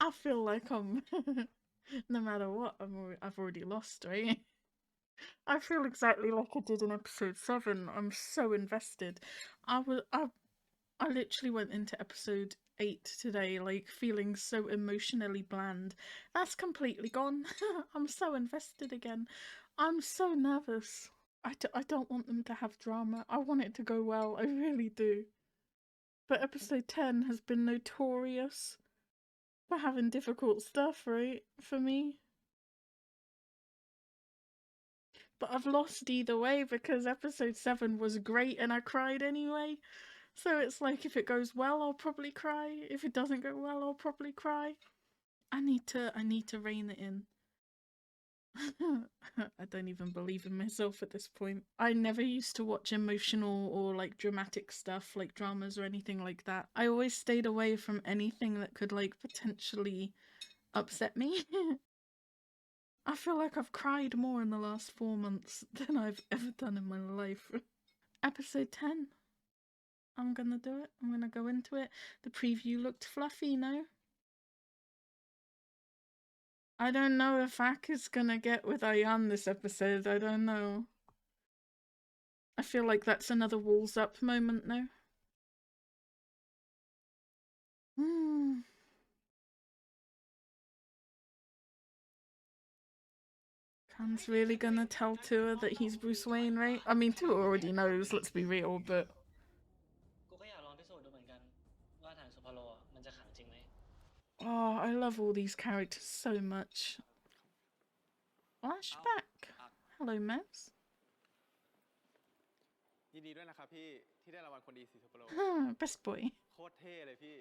I feel like I'm no matter what, I've already lost, right? I feel exactly like I did in episode 7. I'm so invested. I literally went into episode 8 today like feeling so emotionally bland. That's completely gone. I'm so invested again. I'm so nervous. I don't want them to have drama. I want it to go well. I really do. But episode 10 has been notorious for having difficult stuff, right? For me. But I've lost either way because episode 7 was great and I cried anyway. So it's like if it goes well, I'll probably cry. If it doesn't go well, I'll probably cry. I need to rein it in. I don't even believe in myself at this point. I never used to watch emotional or like dramatic stuff, like dramas or anything like that. I always stayed away from anything that could like potentially upset me. I feel like I've cried more in the last 4 months than I've ever done in my life. Episode 10. I'm gonna do it. I'm gonna go into it. The preview looked fluffy, no? I don't know if Ak is gonna get with Ayan this episode. I don't know. I feel like that's another walls up moment, no? Khan's really gonna tell Tua that he's Bruce Wayne, right? I mean, Tua already knows, let's be real, but... Oh, I love all these characters so much. Flashback. Hello, Mavs. ยินดีด้วยนะครับพี่ที่ได้รางวัลคนดีสีซูเปอร์โล Best boy. โคตรเท่เลยพี่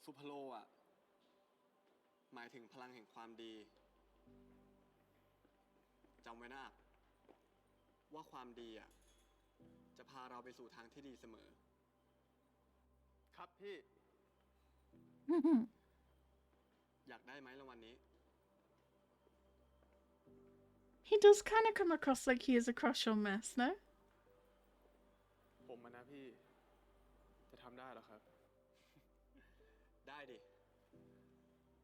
ซูเปอร์โลอ่ะหมายถึงพลังแห่งความดีจำไว้นะว่าความดีอ่ะจะพาเราไปสู่ทางที่ดีเสมอครับพี่อยากได้ไหมรางวัลนี้ He does kind of come across like he is a crush on Mess, no? ผมนะพี่จะทำได้หรอครับได้ดิ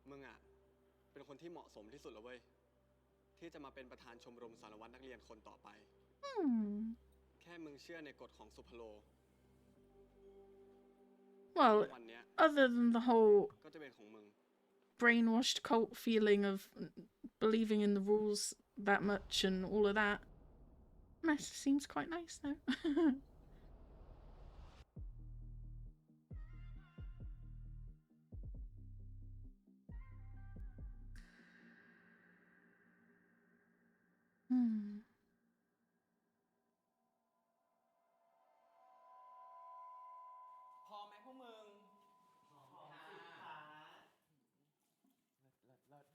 มึงอ่ะเป็นคนที่เหมาะสมที่สุดแล้วเว้ยที่จะมาเป็นประธานชมรมสารวัตรนักเรียนคนต่อไปแค่มึงเชื่อในกฎของซูเปอร์โล Well, other than the whole brainwashed cult feeling of believing in the rules that much and all of that, Mess seems quite nice though. Hmm. พอไหมพวกมึงพอสิคะเลิศ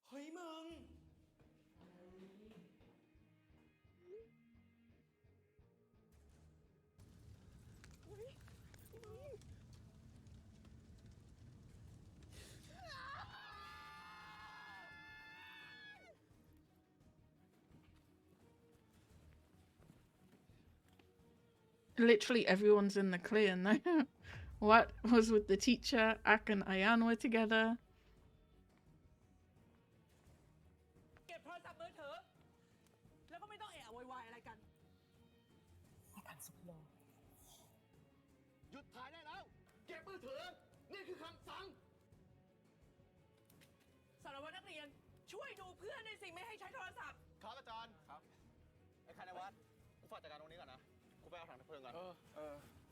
เฮ้ยมึง Literally everyone's in the clear now. What was with the teacher? Ak and Ayan were together. เก็บโทรศัพท์มือถือแล้วก็ไม่ต้องเอะอะโวยวายอะไรกันประธานสุพโลหยุดถ่ายได้แล้วเก็บมือถือนี่คือคำสั่งสารวัตรนักเรียนช่วยดูเพื่อนในสิ่งไม่ให้ใช้โทรศัพท์ครับอาจารย์ครับไอ้คณวัฒน์กูฝากจัดการตรงนี้ก่อนนะกูไปเอาถังดับเพลิงก่อน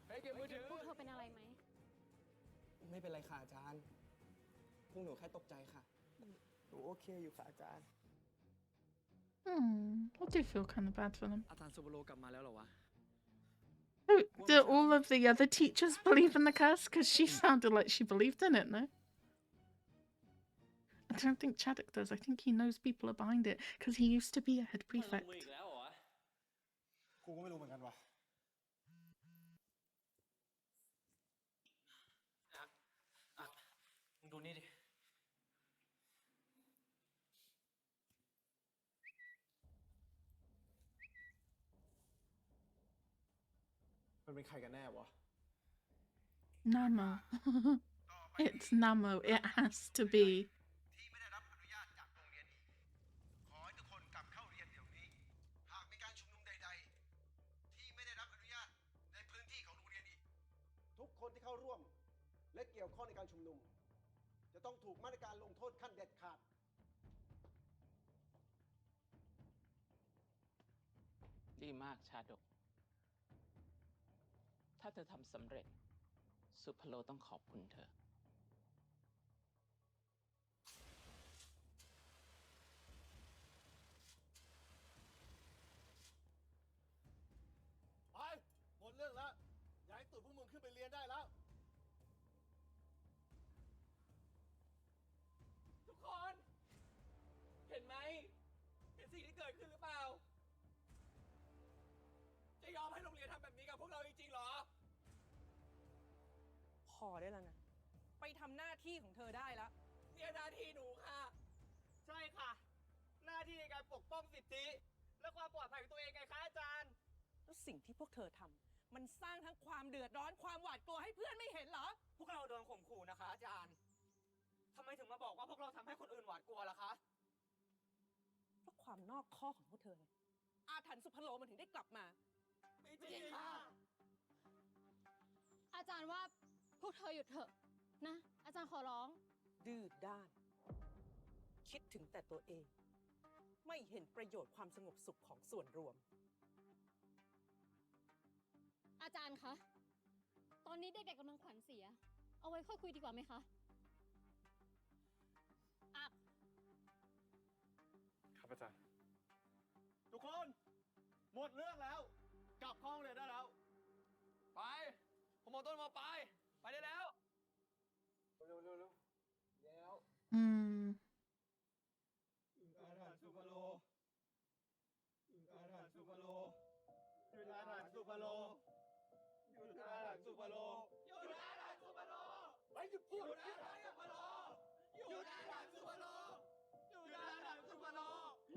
เฮ้ยเก็บมือถือพวกเธอเป็นอะไรไหมไม่เป็นไรค่ะอาจารย์พวกหนูแค่ตกใจค่ะหนูโอเคอยู่ค่ะอาจารย์ I do feel kind of bad for them. อาจารย์สุบโลกลับมาแล้วเหรอวะ Oh, do all of the other teachers believe in the curse? Because she sounded like she believed in it, no? I don't think Chaddock does. I think he knows people are behind it because he used to be a head prefect. กูก็ไม่รู้เหมือนกันว่ะมึงดูนี่ดิ มันเป็นใครกันแน่วะ Namo. It's Namo. It has to be. ที่ไม่ได้รับอนุญาตจากโรงเรียนอีก ขอให้ทุกคนกลับเข้าเรียนเดี๋ยวนี้ หากมีการชุมนุมใดๆ ที่ไม่ได้รับอนุญาตในพื้นที่ของโรงเรียนอีก ทุกคนที่เข้าร่วม และเกี่ยวข้องในการชุมนุม จะต้องถูกมาตรการลงโทษขั้นเด็ดขาด ดีมากชาดก ถ้าเธอทำสำเร็จ สุพโลต้องขอบคุณเธอ ไป หมดเรื่องแล้ว ย้ายตูดพวกมึงขึ้นไปเรียนได้แล้ว ทุกคน เห็นไหม เห็นสิ่งที่เกิดขึ้นหรือเปล่า จะยอมให้โรงเรียนทำแบบนี้กับพวกเราจริงๆเหรอ พอได้แล้วนะ ไปทำหน้าที่ของเธอได้แล้ว เนี่ยหน้าที่หนูค่ะ ใช่ค่ะ หน้าที่ในการปกป้องสิทธิ และความปลอดภัยของตัวเองไงคะอาจารย์ แล้วสิ่งที่พวกเธอทำมันสร้างทั้งความเดือดร้อนความหวาดกลัวให้เพื่อนไม่เห็นเหรอ พวกเราโดนข่มขู่นะคะอาจารย์ ทำไมถึงมาบอกว่าพวกเราทำให้คนอื่นหวาดกลัวล่ะคะ เพราะความนอกข้อของพวกเธอไงอาถรรพ์สุพโลมันถึงได้กลับมา ไม่จริงค่ะ อาจารย์ว่าพวกเธอหยุดเถอะนะ อาจารย์ขอร้อง ดื้อด้าน คิดถึงแต่ตัวเอง ไม่เห็นประโยชน์ความสงบสุขของส่วนรวม อาจารย์คะ ตอนนี้เด็กๆกำลังขวัญเสีย เอาไว้ค่อยคุยดีกว่าไหมคะอัก ครับอาจารย์ ทุกคน หมดเรื่องแล้ว กลับห้องเรียนได้แล้ว ไปผมเอาต้นมาไปได้แล้ว เร็วแล้ว Hmm. อาถรรพ์สุพโลอาถรรพ์สุพโลหยุดอาถรรพ์สุพโลหยุดอาถรรพ์สุพโลหยุดอาถรรพ์สุพโลไปหยุดพูดหยุดอาถรรพ์สุพโลหยุดอาถรรพ์สุพโลหยุดอาถรรพ์สุพโล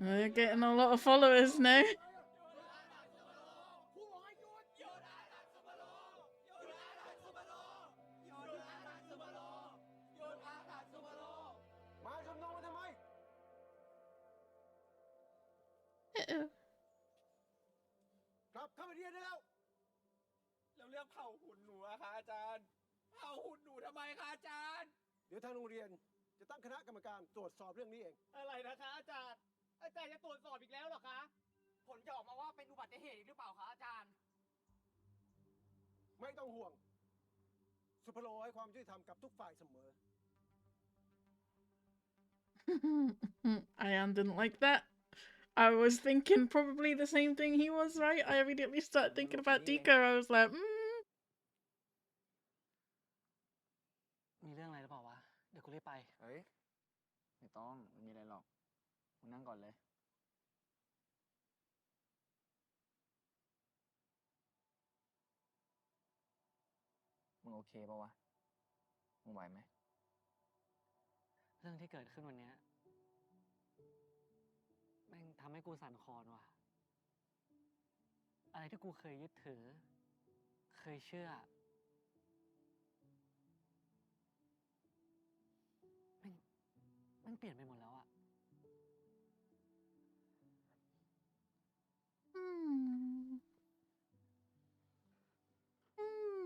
They're getting a lot of followers now. หยุดอาถรรพ์สุพโลครูบอกให้หยุดอาถรรพ์สุพโลหยุดอาถรรพ์สุพโลหยุดอาถรรพ์สุพโลหยุดอาถรรพ์สุพโล มาชุมนุมกันทำไม Uh-oh. กลับเข้าไปเรียนได้แล้ว แล้วเรื่องเผาหุ่นหนูอะคะอาจารย์ เผาหุ่นหนูทำไมคะอาจารย์ เดี๋ยวทางโรงเรียนจะตั้งคณะกรรมการตรวจสอบเรื่องนี้เอง อะไรนะคะอาจารย์ อาจารย์จะตรวจสอบอีกแล้วเหรอคะ ผลจะออกมาว่าเป็นอุบัติเหตุอีกหรือเปล่าคะอาจารย์ ไม่ต้องห่วง สุพโลให้ความยุติธรรมกับทุกฝ่ายเสมอ Ayan didn't like that. I was thinking probably the same thing he was, right? I immediately started thinking about Dika. I was like, มีเรื่องอะไรหรือเปล่าวะ เดี๋ยวกูรีบไป เฮ้ย ไม่ต้องไม่มีอะไรหรอกมึงนั่งก่อนเลย มึงโอเคปะวะ มึงไหวไหม เรื่องที่เกิดขึ้นวันเนี้ยแม่งทำให้กูสั่นคลอนว่ะ อะไรที่กูเคยยึดถือ เคยเชื่อแม่งเปลี่ยนไปหมดแล้วอะ hmm. Hmm.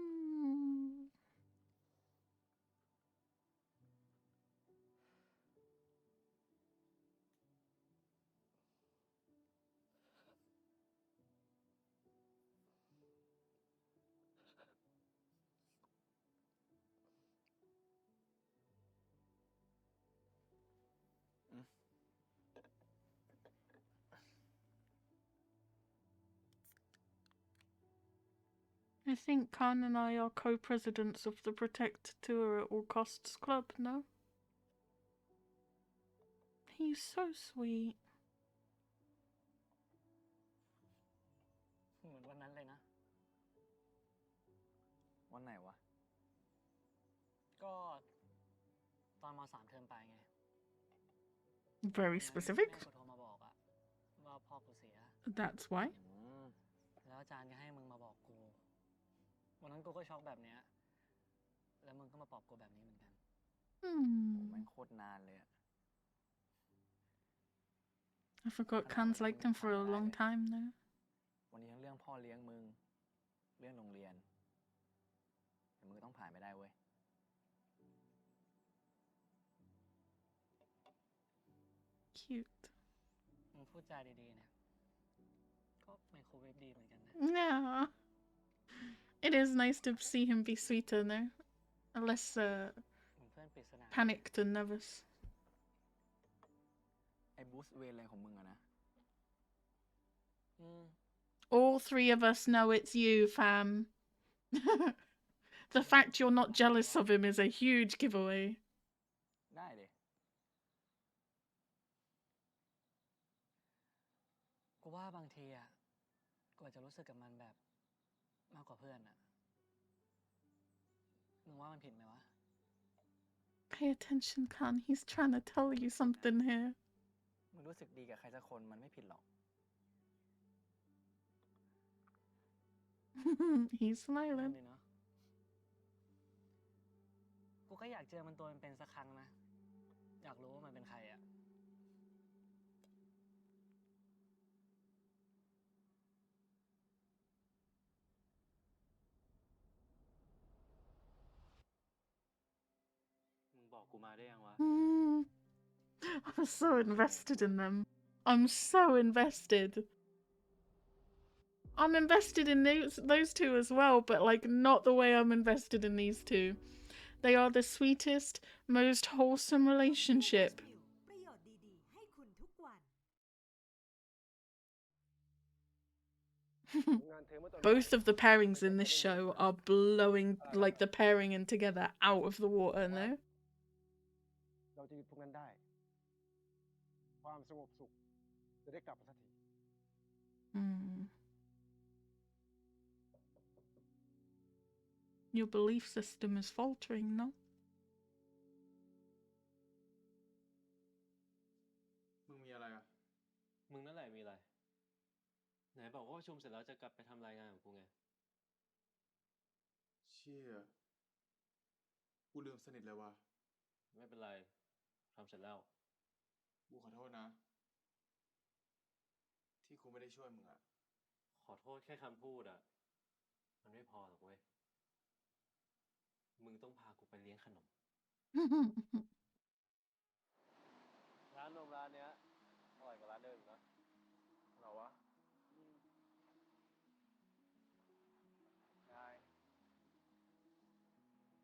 I think Khan and I are co-presidents of the Protect Tour at All Costs Club, no? He's so sweet. เหมือนวันนั้นเลยนะ วันไหนวะ ก็ตอนม.3 เทอมปลายไง Very แม่ specific. กูโทรมาบอกอะว่าพ่อกูเสีย That's why. อืม แล้วอาจารย์ก็ให้มึงมาบอกกู นั้นกูก็ช็อกแบบเนี้ยแล้วมึงก็มาปลอบกูแบบนี้เหมือนกัน โอ้ Hmm. แม่งโคตรนานเลยอะ I forgot Khan's liked him for a long time now. วันนี้ทั้งเรื่องพ่อเลี้ยงมึง เรื่องโรงเรียนแต่มึงก็ต้องผ่านไปได้เว้ย Cute. มึงพูดจาดีๆเนี่ยก็ไมโครเวฟดีเหมือนกันนะ Yeah. It is nice to see him be sweeter now. Less เหมือนเพื่อนปริศนา panicked and nervous. ไอ้บูสเวนอะไรของมึงอะนะ อืม All three of us know it's you, fam. The fact you're not jealous of him is a huge giveaway. ได้ดิ กูว่าบางทีอ่ะกูอาจจะรู้สึกกับมันแบบมากกว่าเพื่อนอ่ะมึงว่ามันผิดไหมวะ Pay attention, Khan. He's trying to tell you something here. มึงรู้สึกดีกับใครสักคนมันไม่ผิดหรอก He's นั่น smiling. ดิเนาะกูก็อยากเจอมันตัวเป็นๆสักครั้งนะ อยากรู้ว่ามันเป็นใครอ่ะ มึงบอกกูมาได้ยังวะ I'm so invested in them. I'm so invested. I'm invested in those two as well, but like not the way I'm invested in these two. They are the sweetest, most wholesome relationship. ประโยชน์ดีๆให้คุณทุกวัน Both of the pairings in this show are blowing like the pairing in together out of the water now. เราจะหยุดพวกนั้นได้ ความสงบสุขจะได้กลับมาสักที Hmm. Your belief system is faltering, no? มึงมีอะไรอ่ะ มึงนั่นแหละมีอะไร ไหนบอกว่าประชุมเสร็จแล้วจะกลับไปทำรายงานของกูไง เชี่ย กูลืมสนิทเลยว่ะ ไม่เป็นไรทำเสร็จแล้ว กูขอโทษนะ ที่กูไม่ได้ช่วยมึงอ่ะ ขอโทษแค่คำพูดอ่ะ มันไม่พอหรอกเว้ย มึงต้องพากูไปเลี้ยงขนม ร้านนมร้านเนี้ยอร่อยกว่าร้านเดิมนะเหรอวะ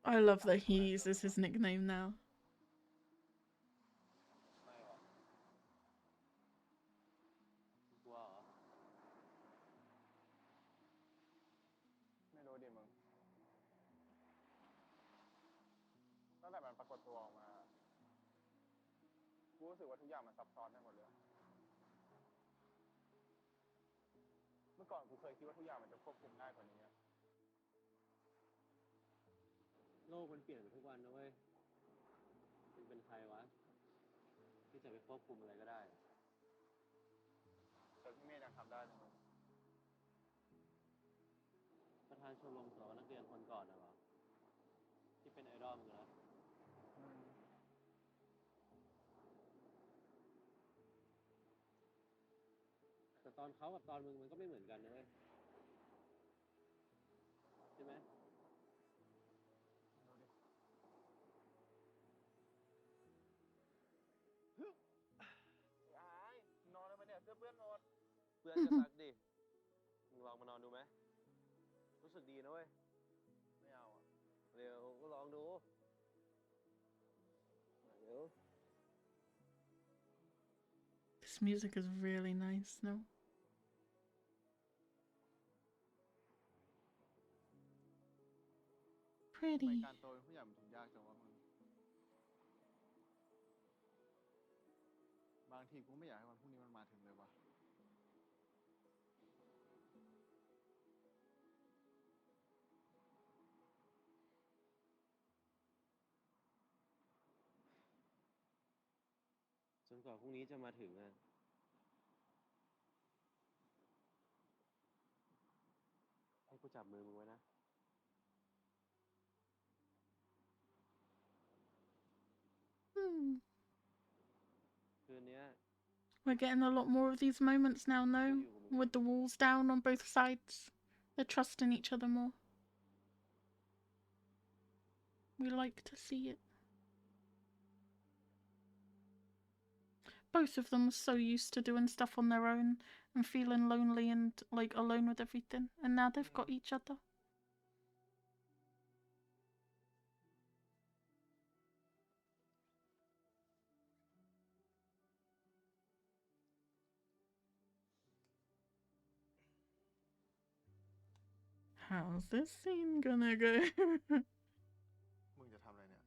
I love that he uses his nickname now. ไม่หรอกกลัวเหรอ ไม่รู้ดิมึง ตั้งแต่มันปรากฏตัวออกมา กูรู้สึกว่าทุกอย่างมันซับซ้อนไปหมดเลย เมื่อก่อนกูเคยคิดว่าทุกอย่างมันจะควบคุมได้กว่านี้อะ โลกมันเปลี่ยนไปทุกวันนะเว้ยมึงเป็นใครวะ ที่จะไปควบคุมอะไรก็ได้ แต่พี่เมธยังทำได้เลยมึง ประธานชมรมสอนนักเรียนคนก่อนน่ะเหรอ ที่เป็นไอดอลมึงนะ แต่ตอนเขากับตอนมึงมันก็ไม่เหมือนกันนะเว้ย ใช่ไหม ไอ้นอนแล้วมันเนี่ยเสื้อเปื้อนหมด เพื่อนก็ซักดิ มึงลองมานอนดูไหม รู้สึกดีนะเว้ย ไม่เอาอ่ะ เร็วก็ลองดู เร็ว This music is really nice, no? ทำไม Pretty. การโตเป็นผู้ใหญ่มันถึงยากจังวะมึง บางทีกูไม่อยากให้วันพรุ่งนี้มันมาถึงเลยวะ จนกว่าพรุ่งนี้จะมาถึงอ่ะ ให้กูจับมือมึงไว้นะ วันเนี้ย We're getting a lot more of these moments now, no? With the walls down on both sides. They're trusting each other more. We like to see it. Both of them were so used to doing stuff on their own and feeling lonely and like alone with everything, and now they've got each other. How's this scene gonna go? มึงจะทำอะไรเนี่ย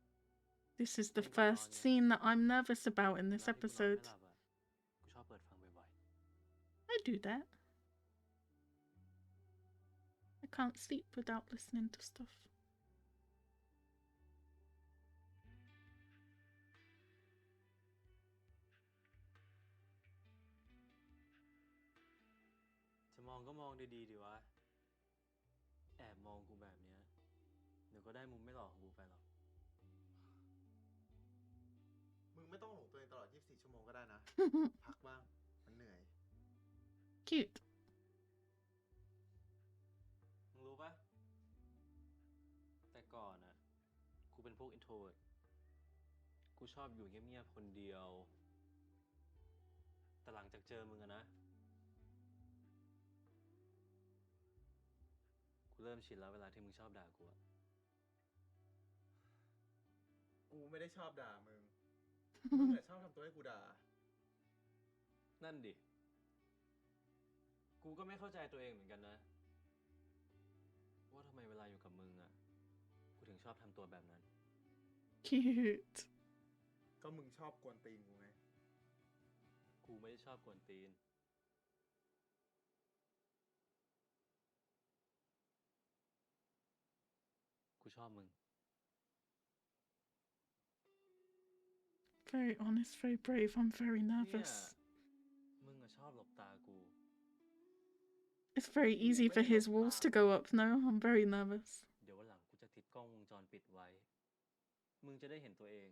This is the first scene that I'm nervous about in this เวลาที่กูนอน episode. ไม่หลับอะกูชอบเปิดฟังบ่อย I do that. I can't sleep without listening to stuff. ๆ จะมองก็มองดีๆดีวะ แอบมองกูแบบเนี้ย เดี๋ยวก็ได้มุมไม่หล่อของกูไปหรอก มึงไม่ต้องหลงตัวเองตลอด 24 ชั่วโมงก็ได้นะ พักบ้าง มันเหนื่อย Cute. มึงรู้ปะแต่ก่อนอะกูเป็นพวก introvert กูชอบอยู่เงียบๆคนเดียว แต่หลังจากเจอมึงอะนะ กูเริ่มชินแล้วเวลาที่มึงชอบด่ากูอะ กูไม่ได้ชอบด่ามึง มึงแหละชอบทำตัวให้กูด่า นั่นดิ กูก็ไม่เข้าใจตัวเองเหมือนกันนะ ว่าทำไมเวลาอยู่กับมึงอะกูถึงชอบทำตัวแบบนั้น Cute. ก็มึงชอบกวนตีนกูไง กูไม่ได้ชอบกวนตีน กูชอบมึง Very honest, very brave. I'm very เนี่ย nervous. มึงอะชอบหลบตากู It's very easy for his walls to go up now. I'm very nervous. เดี๋ยววันหลังกูจะติดกล้องวงจรปิดไว้ มึงจะได้เห็นตัวเอง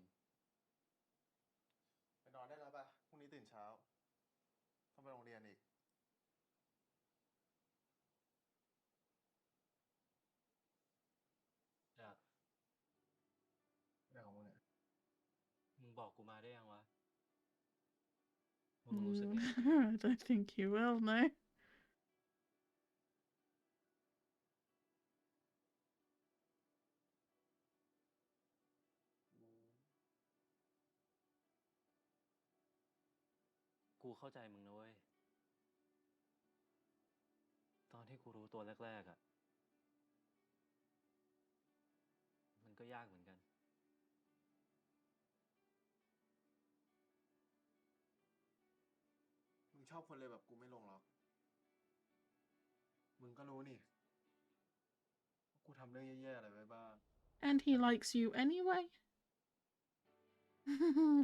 ไปนอนได้แล้วป่ะ พรุ่งนี้ตื่นเช้า ต้องไปโรงเรียนอีก อยาก เรื่องของมึงเนี่ย มึงบอกกูมาได้ยังวะว่ามึงรู้สึกไง I don't think you will, no. กูเข้าใจมึงนะเว้ย ตอนที่กูรู้ตัวแรกๆอะมันก็ยากเหมือนกัน มึงชอบคนเลยแบบกูไม่ลงหรอก มึงก็รู้นี่ว่ากูทำเรื่องแย่ๆอะไรไว้บ้าง And he likes you anyway.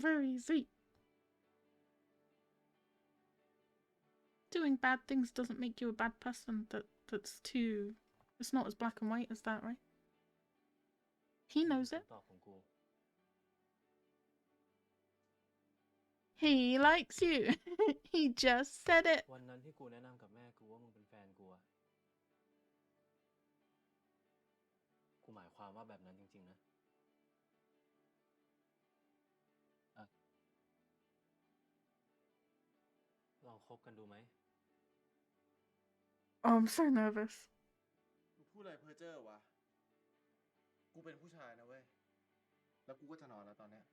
Very sweet. Doing bad things doesn't make you a bad person. That's too... It's not as black and white as that, right? He knows it. ตอบของกู He likes you. He just said it. วันนั้นที่กูแนะนำกับแม่กูว่ามึงเป็นแฟนกูอะกูหมายความว่าแบบนั้นจริงๆนะอะลองคบกันดูไหม Oh, I'm so nervous. มึงพูดอะไรเพ้อเจ้อวะ กูเป็นผู้ชายนะเว้ย แล้วกูก็จะนอนแล้วตอนเนี้ย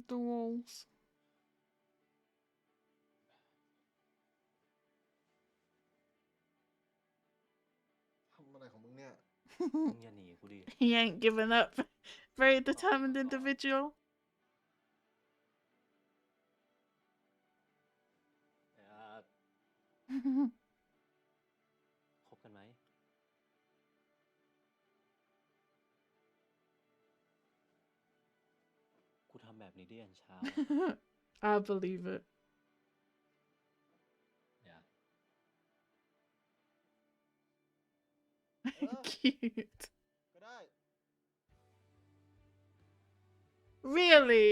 The walls. ทำอะไรของมึงเนี่ย มึงอย่าหนีกูดิ He ain't giving up. Very determined individual. แต่คบกันไหม กูทำแบบนี้ได้ยันเช้า I believe it. อย่า Cute. ก็ได้ Really?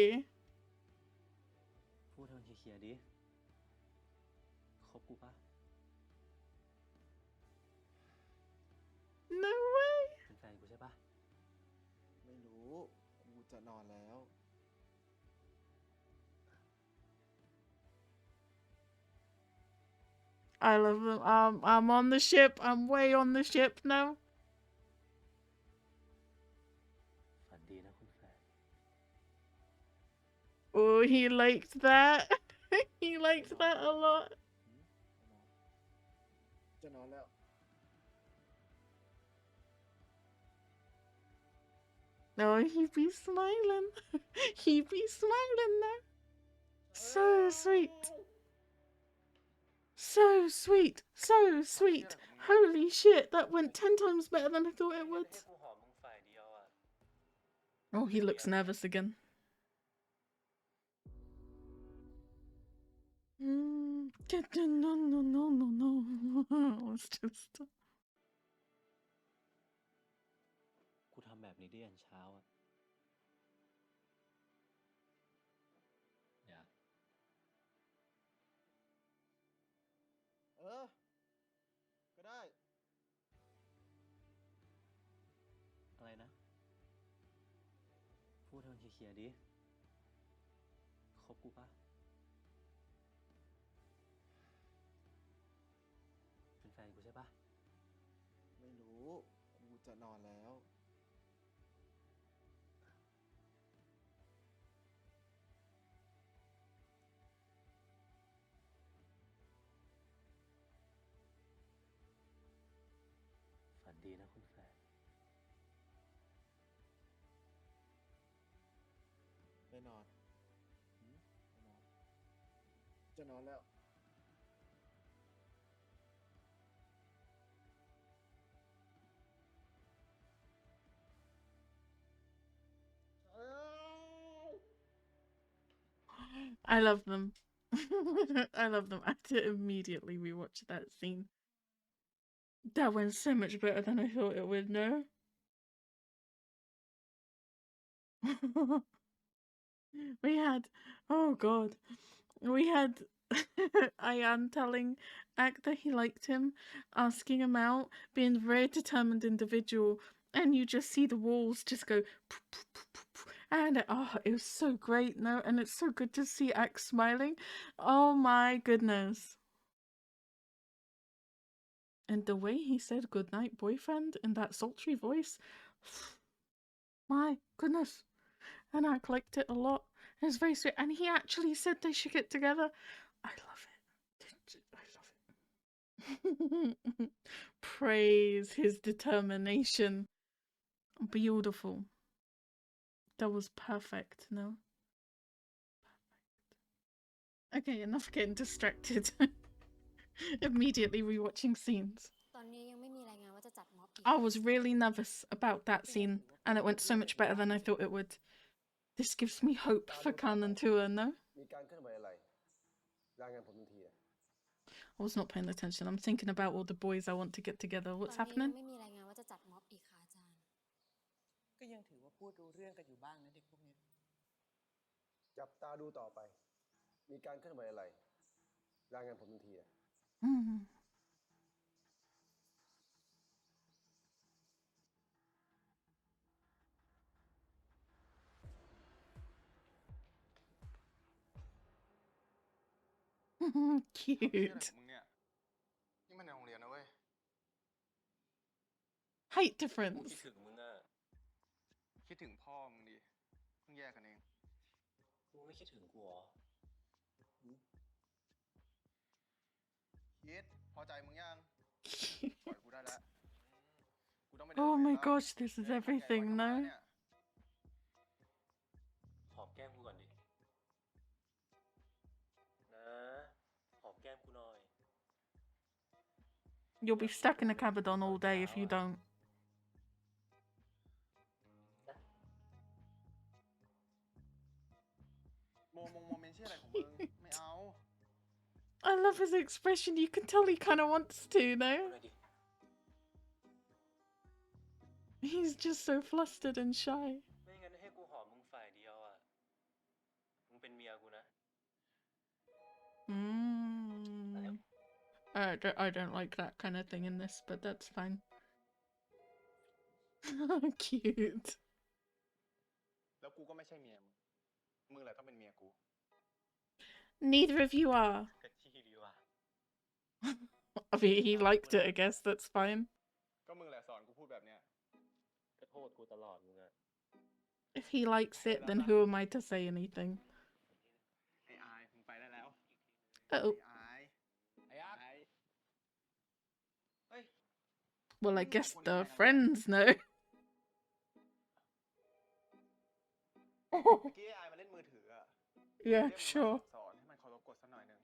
จะนอนแล้ว I love them. I'm on the ship. I'm way on the ship now. ฝันดีนะคุณแฟน Oh, he liked that. He liked that a lot. จะนอนแล้ว No, he be smiling. He be smiling now. So sweet. So sweet. So sweet. Holy shit, that went 10 times better than I thought it would. ให้กูหอมมึงฝ่ายเดียวอ่ะ Oh, he looks nervous again. No, no, no, no, no. It's just... กูทำแบบนี้ได้ยันเช้าอ่ะ อยาก ก็ได้ อะไรนะ พูดให้มันเคลียร์ๆดิคบกูปะเป็นแฟนกูใช่ปะ ไม่รู้ กูจะนอนแล้ว ฝันดีนะคุณแฟน ไปนอนไปนอน จะนอนแล้ว I love them. I love them. I had to immediately rewatch that scene. That went so much better than I thought it would, no? We had, oh god, we had Ayan telling Ak that he liked him, asking him out, being a very determined individual, and you just see the walls just go poof, poof, poof, poof, poof. And oh, it was so great, no? And it's so good to see Ak smiling. Oh my goodness. And the way he said goodnight, boyfriend, in that sultry voice, my goodness. And I liked it a lot. It was very sweet. And he actually said they should get together. I love it. I love it. Praise his determination. Beautiful. That was perfect, no? Perfect. Okay, enough getting distracted. Immediately rewatching scenes. I was really nervous about that scene, and it went so much better than I thought it would. This gives me hope for Khan and Tua, no? มีการเคลื่อนไหวอะไรรายงานผมทันทีอะ I was not paying attention. I'm thinking about all the boys I want to get together. What's happening? ก็ยังถือว่าพูดรู้เรื่องกันอยู่บ้างนะเด็กพวกนี้ จับตาดูต่อไป มีการเคลื่อนไหวอะไรรายงานผมทันทีอะ Cute. มึงเนี่ยนี่มันในโรงเรียนนะเว้ย Height กูคิด difference. ถึงมึงอ่ะ คิดถึงพ่อมึงดิเพิ่งแยกกันเอง มึงไม่คิดถึงกูเหรอ คิดพอใจมึงยัง ปล่อยกูได้แล้ว กูต้องไปเดิน Oh เวร my แล้ว gosh, this is เดินทางใหญ่ everything กว่าจะมา now. เนี่ย หอมแก้มกูก่อนดิ นะ หอมแก้มกูหน่อย You'll be stuck in a cabadon all day if you don't. โมเมนต์ชื่ออะไรของมึง ไม่เอา I love his expression. You can tell he kind of wants to, กู no? หน่อยดิ He's just so flustered and shy. ไม่งั้นให้กูหอมมึงฝ่ายเดียวอ่ะ มึงเป็นเมียกูนะ I don't like that kind of thing in this, but that's fine. Cute. แล้วกูก็ไม่ใช่เมียมึง มึงแหละต้องเป็นเมียกู Neither of you are. ก็ที่ดีว่ะ I mean, he liked it, I guess. That's fine. ก็มึงแหละสอนกูพูดแบบเนี้ย ก็โทษกูตลอดมึงอะ If he likes it, then who am I to say anything? ไอ้อายมึงไปได้แล้ว Uh-oh. ไอ้อายไอ้อายเฮ้ย Well, I guess the friends know. เมื่อกี้ไอ้อายมาเล่นมือถืออะ Yeah, เรียกมันมา sure. สอนให้มันเคารพกฎสักหน่อยหนึง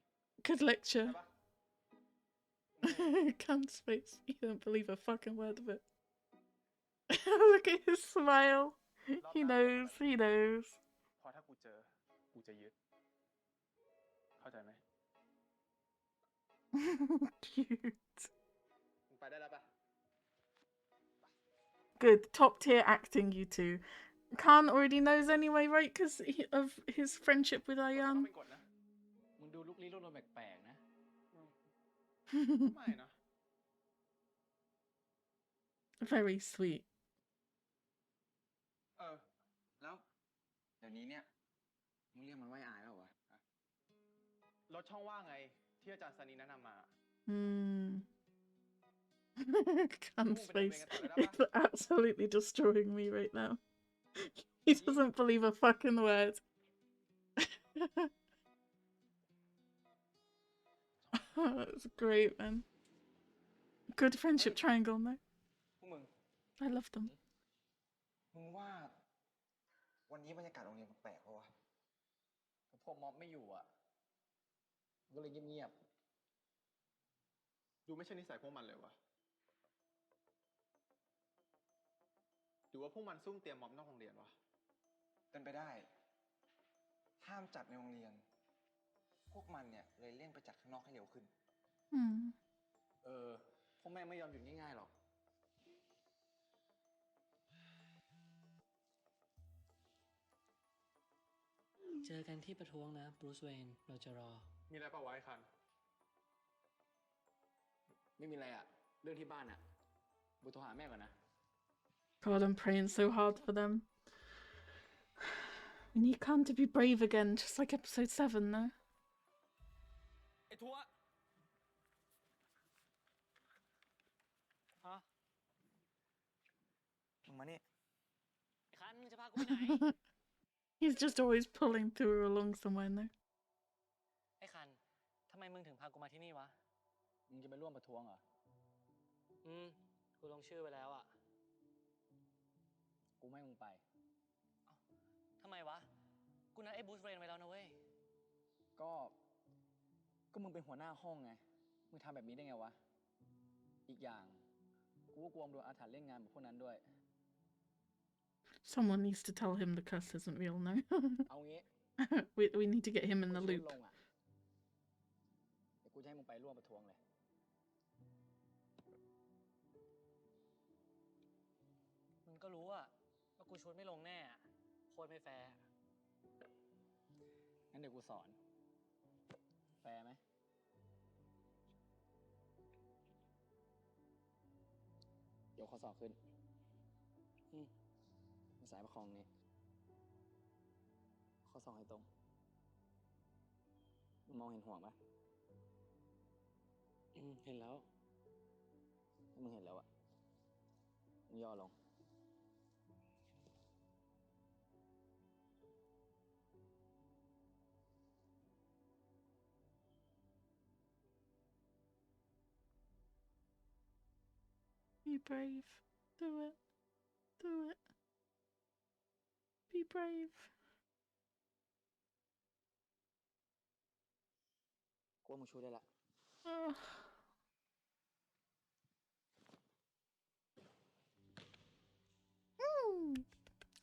Good ใช่ lecture. ปะ Can's face. You don't believe a fucking word of it. Look at his smile. He knows, he knows. พอถ้ากูเจอ กูจะยึด เข้าใจไหม Cute. มึงไปได้แล้วปะ Good. Top tier acting, you two. Khan already knows anyway, right? Because of his friendship with กฎมันต้อง Ayan. เป็นกฎนะ มึงดูลุกลี้ลุกลนแปลกๆนะ ไม่นะ Very sweet. แล้ว เดี๋ยวนี้เนี่ย มึงเรียกมันว่าอายแล้ววะลดช่องว่างไง ที่อาจารย์สนีแนะนำมา Hmm. Khan's face is absolutely destroying me right now. He doesn't believe a fucking word. Oh, that's great, man. Good friendship triangle, no? พวกมึง I love them. มึงว่า วันนี้บรรยากาศโรงเรียนแปลกๆปะวะพวกม็อบไม่อยู่อ่ะ ก็เลยเงียบๆ ดูไม่ใช่นิสัยพวกมันเลยวะหรือว่าพวกมันซุ่มเตรียมม็อบนอกโรงเรียนวะ เป็นไปได้ ห้ามจัดในโรงเรียน พวกมันเนี่ยเลยเล่นไปจัดข้างนอกให้เร็วขึ้น Hmm. พวกแม่ไม่ยอมหยุดง่ายๆหรอก เจอกันที่ประท้วงนะบรูซเวนเราจะรอ มีอะไรเปล่าวะไอ้คัน ไม่มีอะไรอ่ะ เรื่องที่บ้านอ่ะบูโทรหาแม่ก่อนนะ God, I'm praying so hard for them. We need Khan to be brave again, just like episode 7, though. ไอ้ทัว ฮะ มึงมานี่ ไอ้คันมึงจะพากูไปไหน He's just always pulling through along somewhere, though. ไอ้คัน ทำไมมึงถึงพากูมาที่นี่วะ มึงจะไปร่วมประท้วงเหรอ กูลงชื่อไว้แล้วอะ กูไม่ให้มึงไป ทำไมวะ กูนัดไอ้บรูซเวนไว้แล้วนะเว้ย ก็มึงเป็นหัวหน้าห้องไง มึงทำแบบนี้ได้ไงวะ อีกอย่าง กูก็กลัวมึงโดนอาถรรพ์เล่นงานแบบพวกนั้นด้วย Someone needs to tell him the curse isn't real now. เอางี้ we need to get him in the กู loop. ลงอ่ะ เดี๋ยวกูจะให้มึงไปร่วมประท้วงเลย มึงก็รู้อะว่ากูชวนไม่ลงแน่อะโคตรไม่แฟร์ งั้นเดี๋ยวกูสอน แฟร์ไหม เดี๋ยวข้อศอกขึ้นมือซ้ายประคองนี้ ข้อศอกให้ตรง มึงมองเห็นห่วงปะ เห็นแล้ว ถ้ามึงเห็นแล้วอะมึงย่อลง Be brave. Do it. Do it. Be brave. กูว่ามึงช่วยได้ละ Oh.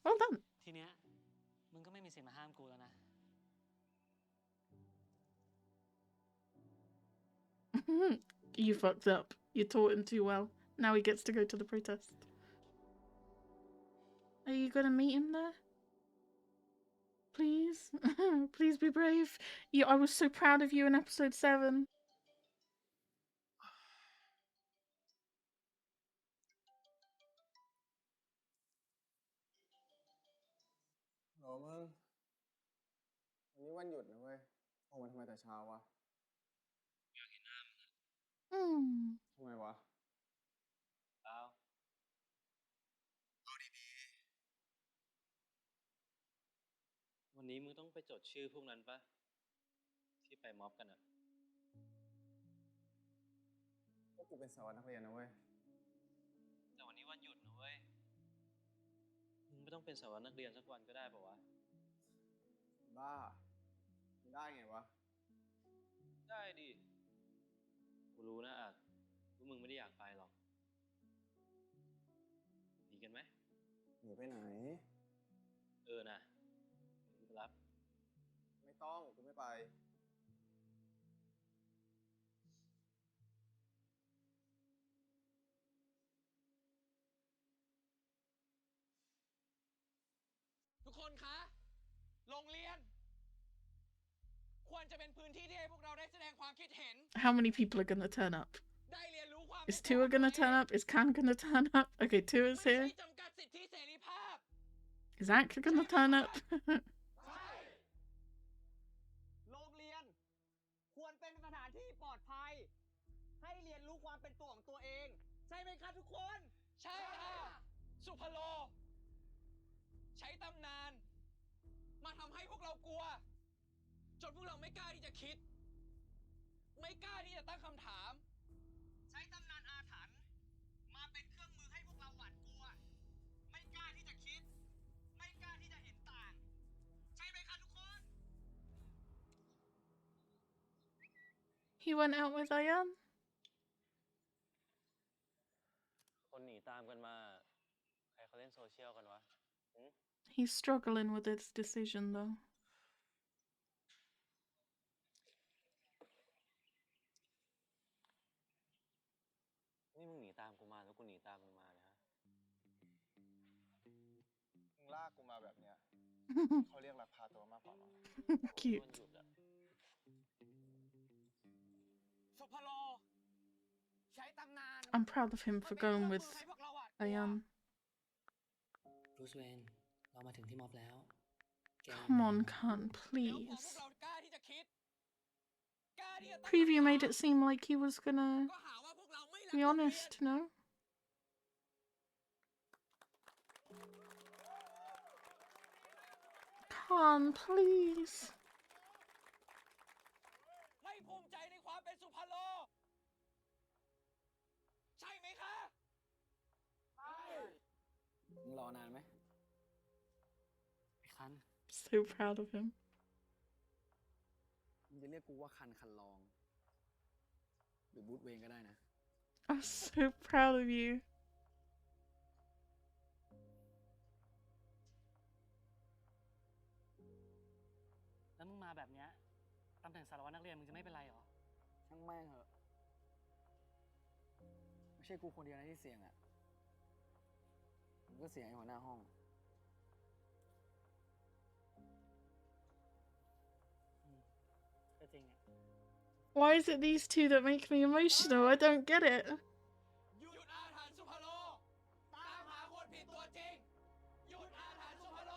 Well done. ทีเนี้ย มึงก็ไม่มีสิทธิ์มาห้ามกูแล้วนะ You fucked up. You taught him too well. Now he gets to go to the protest. Are you gonna meet him there? Please? Please be brave. I was so proud of you in episode 7. มึงวันนี้วันหยุดนะเว้ยออกมาทำไมแต่เช้าวะ Hmm. ทำไมวะ เปล่า เอาดี วันนี้มึงต้องไปจดชื่อพวกนั้นปะที่ไปม็อบกันอะ ก็กูเป็นสารวัตรนักเรียนนะเว้ย แต่วันนี้วันหยุดนะเว้ย มึงไม่ต้องเป็นสารวัตรนักเรียนสักวันก็ได้ปะวะ บ้ามันได้ไงวะ ได้ดิ กูรู้นะอาจว่ามึงไม่ได้อยากไปหรอกหนีกันไหม หนีไปไหน นะมึงไปรับ ไม่ต้อง กูไม่ไป ทุกคนคะ โรงเรียน ควรจะเป็นพื้นที่ที่ให้พวกเราได้แสดงความคิดเห็น How many people are gonna turn up? ได้เรียนรู้ความ Is Tua gonna turn up? Is Can gonna turn up? Okay, Tua's ไม่ใช่ here. จำกัดสิทธิเสรีภาพ Is Ankh gonna turn up? ใช่ โรงเรียน ควรเป็นสถานที่ปลอดภัย ให้เรียนรู้ความเป็นตัวของตัวเอง ใช่ไหมคะทุกคน ใช่ค่ะ สุภโล ใช้ตำนาน มาทำให้พวกเรากลัว จนพวกเราไม่กล้าที่จะคิด ไม่กล้าที่จะตั้งคำถาม ใช้ตำนานอาถรรพ์มาเป็นเครื่องมือให้พวกเราหวาดกลัว ไม่กล้าที่จะคิด ไม่กล้าที่จะเห็นต่าง ใช่ไหมคะทุกคน He went out with Ayan? คนหนีตามกันมา ใครเขาเล่นโซเชียลกันวะ He's struggling with his decision though. นี่มึงหนีตามกูมาแล้วกูหนีตามมึงมาเลยฮะ มึงลากกูมาแบบเนี้ย เขาเรียกลักพาตัวมากกว่ามั้ง Cute. วันหยุดอะ สุภโล ใช้ตำนาน I'm proud of him for going with ให้พวกเราหวาดกลัว Ayan. บรูซเวน เรามาถึงที่ม็อบแล้วแก Come on, Khan, แล้วพอพวก please. เรากล้าที่จะคิด กล้าที่จะตั้ง Preview คำถาม made it seem like he was gonna ก็หาว่าพวกเราไม่รัก be โรงเรียน honest, no? Khan, please. ไม่ภูมิใจในความเป็นสุภโล ใช่ไหมคะ มึงรอนานไหมไอ้คัน So proud of him. มึงจะเรียกกูว่าคันลอง หรือบูธเวนก็ได้นะ I'm so proud of you. แล้วมึงมาแบบเนี้ยตำแหน่งสารวัตรนักเรียนมึงจะไม่เป็นไรหรอ ช่างแม่งเหอะ ไม่ใช่กูคนเดียวนะที่เสี่ยงอ่ะมึงก็เสี่ยงไอ้หัวหน้าห้อง ก็จริงอ่ะ Why is it these two that make me emotional? I don't get it. หยุดอาถรรพ์สุภโล ตามหาคนผิดตัวจริง หยุดอาถรรพ์สุภโล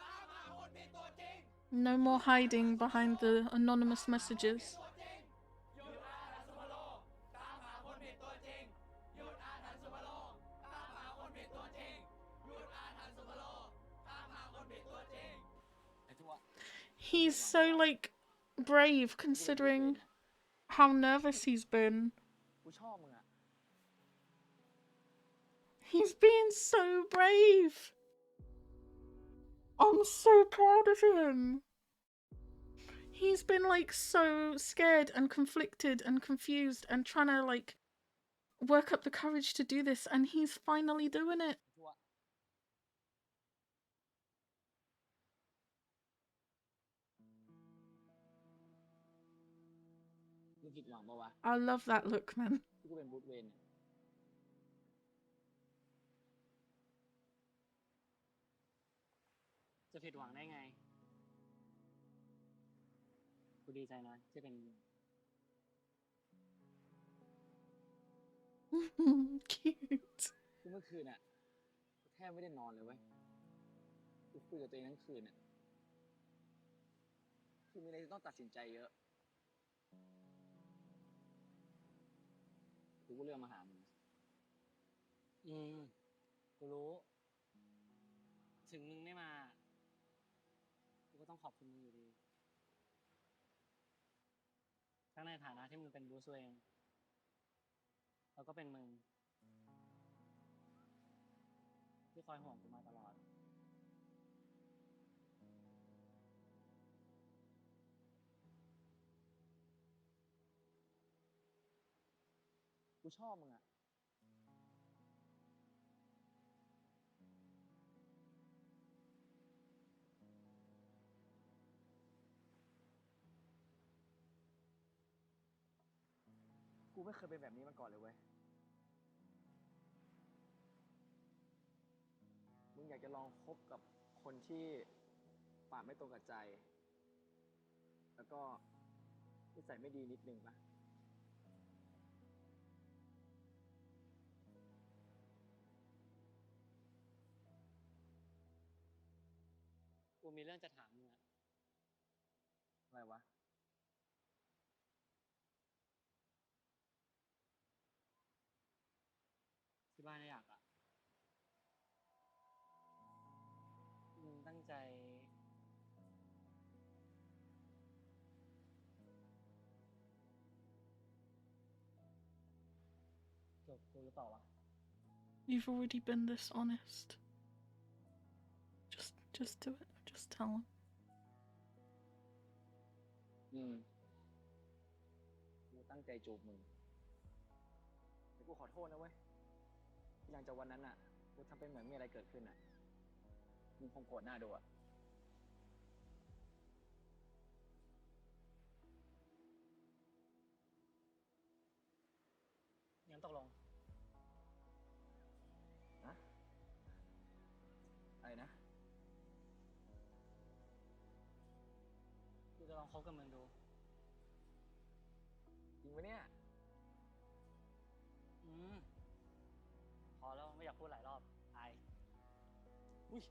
ตามหาคนผิดตัวจริง No more hiding behind the anonymous messages. ตัวจริง หยุดอาถรรพ์สุภโล ตามหาคนผิดตัวจริง หยุดอาถรรพ์สุภโล ตามหาคนผิดตัวจริง หยุดอาถรรพ์สุภโล ตามหาคนผิดตัวจริง ไอ้ทั่ว He's so, like, brave considering how nervous he's been. กูชอบมึงอ่ะ He's being so brave. I'm so proud of him. He's been, like, so scared and conflicted and confused and trying to, like, work up the courage to do this, and he's finally doing it. ทั่ว มึงผิดหวังปะวะ I love that look, man. ที่กูเป็นบูธเวนเนี่ยจะผิดหวังได้ไง กูดีใจนะที่เป็น Cute. คือเมื่อคืนอ่ะกูแทบไม่ได้นอนเลยเว้ย กูคุยกับตัวเองทั้งคืนอ่ะคือมีอะไรที่ต้องตัดสินใจเยอะกูก็เลือกมาหามึงกูรู้ ถึงมึงไม่มา กูก็ต้องขอบคุณมึงอยู่ดี ทั้งในฐานะที่มึงเป็นบูสตัวเอง แล้วก็เป็นมึง ที่คอยห่วงกูมาตลอด กูชอบมึงอ่ะ กูไม่เคยเป็นแบบนี้มาก่อนเลยเว้ย มึงอยากจะลองคบกับคนที่ปากไม่ตรงกับใจ แล้วก็นิสัยไม่ดีนิดนึงปะกูมีเรื่องจะถามมึงอะอะไรวะ ที่บ้านอยากอะมึงตั้งใจจบกูหรือเปล่าวะ You've already been this honest. Just do it. Just tell him. กูตั้งใจจูบมึงแต่กูขอโทษนะเว้ยหลังจากวันนั้นอะกูทำเป็นเหมือนมีอะไรเกิดขึ้นอะมึงคงโกรธหน้าดูอะงั้นตกลงนะอะไรนะ กูจะลองคบกับมึงดู จริงปะเนี่ย พอแล้วไม่อยากพูดหลายรอบอายอุ้ย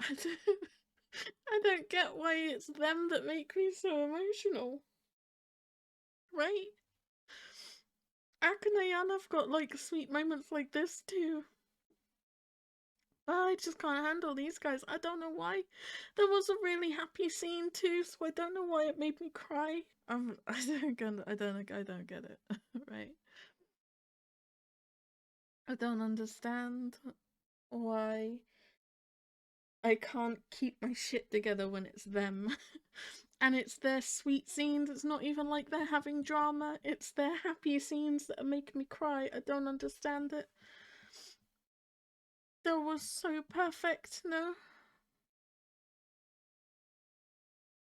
I don't get why it's them that make me so emotional. Right? Akkayan have got like sweet moments like this too. But I just can't handle these guys. I don't know why. There was a really happy scene too, so I don't know why it made me cry. I don't get it. Right? I don't understand why I can't keep my shit together when it's them. And it's their sweet scenes. It's not even like they're having drama. It's their happy scenes that are making me cry. I don't understand it. That was so perfect, no?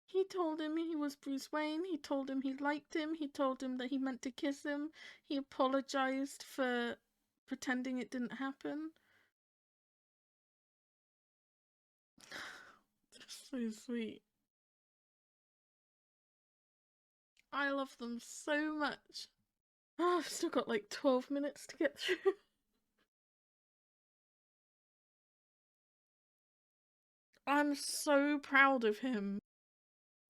He told him he was Bruce Wayne. He told him he liked him. He told him that he meant to kiss him. He apologized for pretending it didn't happen. So sweet. I love them so much. Oh, I've still got like 12 minutes to get through. I'm so proud of him.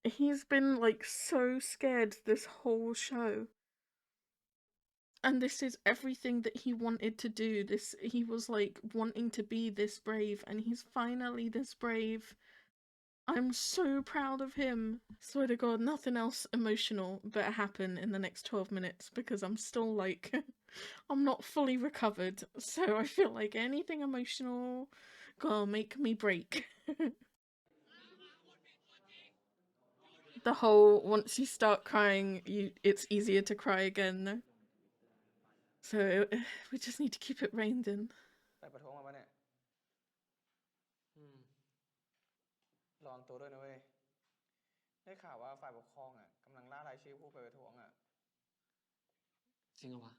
He's been like so scared this whole show. And this is everything that he wanted to do. He was like wanting to be this brave, and he's finally this brave. I'm so proud of him. Swear to God, nothing else emotional better happen in the next 12 minutes because I'm still like, I'm not fully recovered. So I feel like anything emotional gonna make me break. The whole once you start crying, it's easier to cry again. So we just need to keep it reined in. ไปประท้วงมาปะเนี่ย ระวังตัวด้วยนะเว้ย ได้ข่าวว่าฝ่ายปกครองอ่ะกำลังล่ารายชื่อผู้ไปประท้วงอ่ะ จริงเหรอวะ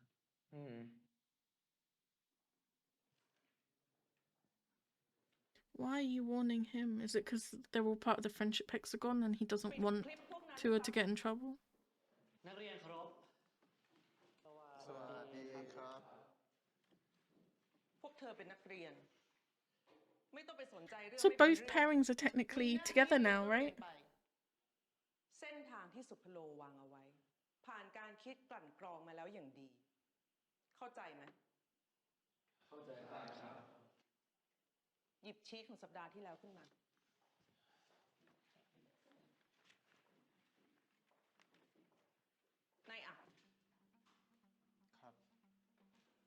Why are you warning him? Is it because they're all part of the friendship hexagon and he doesn't want Tua to get in trouble? นักเรียนเคารพ สวัสดีครับ พวกเธอเป็นนักเรียน ไม่ต้องไปสนใจเรื่อง So ไม่เป็น both เรื่อง pairings are technically together now, right? เส้นทางที่สุพโลวางเอาไว้ ผ่านการคิดกลั่นกรองมาแล้วอย่างดี เข้าใจไหม เข้าใจครับ หยิบชีทของสัปดาห์ที่แล้วขึ้นมา นายอ่ะ ครับ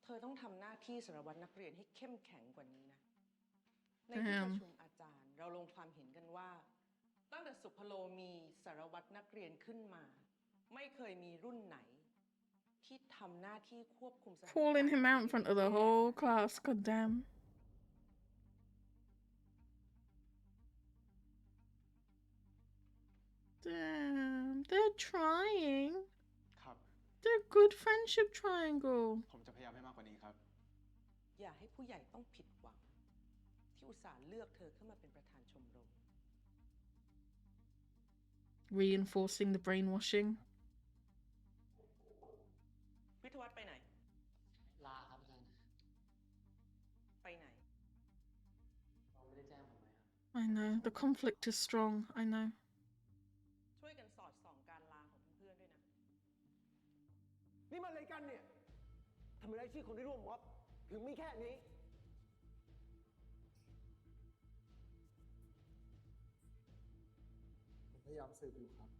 เธอต้องทำหน้าที่สารวัตรนักเรียนให้เข้มแข็งกว่านี้นะ ในที่ประชุมอาจารย์เราลงความเห็นกันว่า ตั้งแต่สุพโลมีสารวัตรนักเรียนขึ้นมา ไม่เคยมีรุ่นไหน ที่ทำหน้าที่ควบคุมสถานการณ์ Calling him out in front of the whole class, god damn. Damn, they're trying. ครับ They're a good friendship triangle. ผมจะพยายามให้มากกว่านี้ครับ อย่าให้ผู้ใหญ่ต้องผิดหวัง ที่อุตส่าห์เลือกเธอขึ้นมาเป็นประธานชมรม Reinforcing the brainwashing. วิทยาวัฒน์ไปไหน ลาครับอาจารย์ ไปไหน เราไม่ได้แจ้งผมไหมครับ I know, the conflict is strong, I know. ช่วยกันสอดส่องการลาของเพื่อนๆด้วยนะ นี่มันอะไรกันเนี่ยทำไมรายชื่อคนที่ร่วมม็อบถึงมีแค่นี้ ผมพยายามสืบอยู่ครับ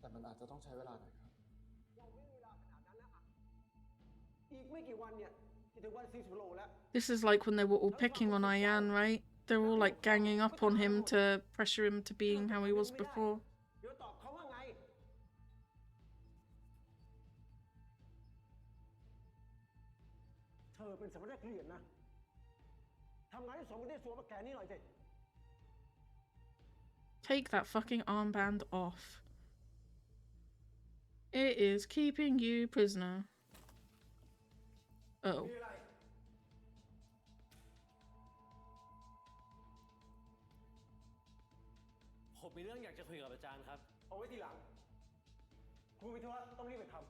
แต่มันอาจจะต้องใช้เวลาหน่อยครับ เราไม่มีเวลาขนาดนั้นแล้วอ่ะ อีกไม่กี่วันเนี่ยจะถึงวันซีสุโลแล้ว This is like when they were all picking on Ayan, right? They're all like ganging up on him to pressure him to being how he was before. เดี๋ยวตอบเขาว่าไง เธอเป็นสำนักเรียนนะ ทำงานที่สมได้สวมมาแกนี่หน่อยสิ Take that fucking armband off. It is keeping you prisoner. Oh. มีอะไร ผมมีเรื่องอยากจะคุยกับอาจารย์ครับ เอาไว้ทีหลัง ครูวิทยาต้องรีบไปทำ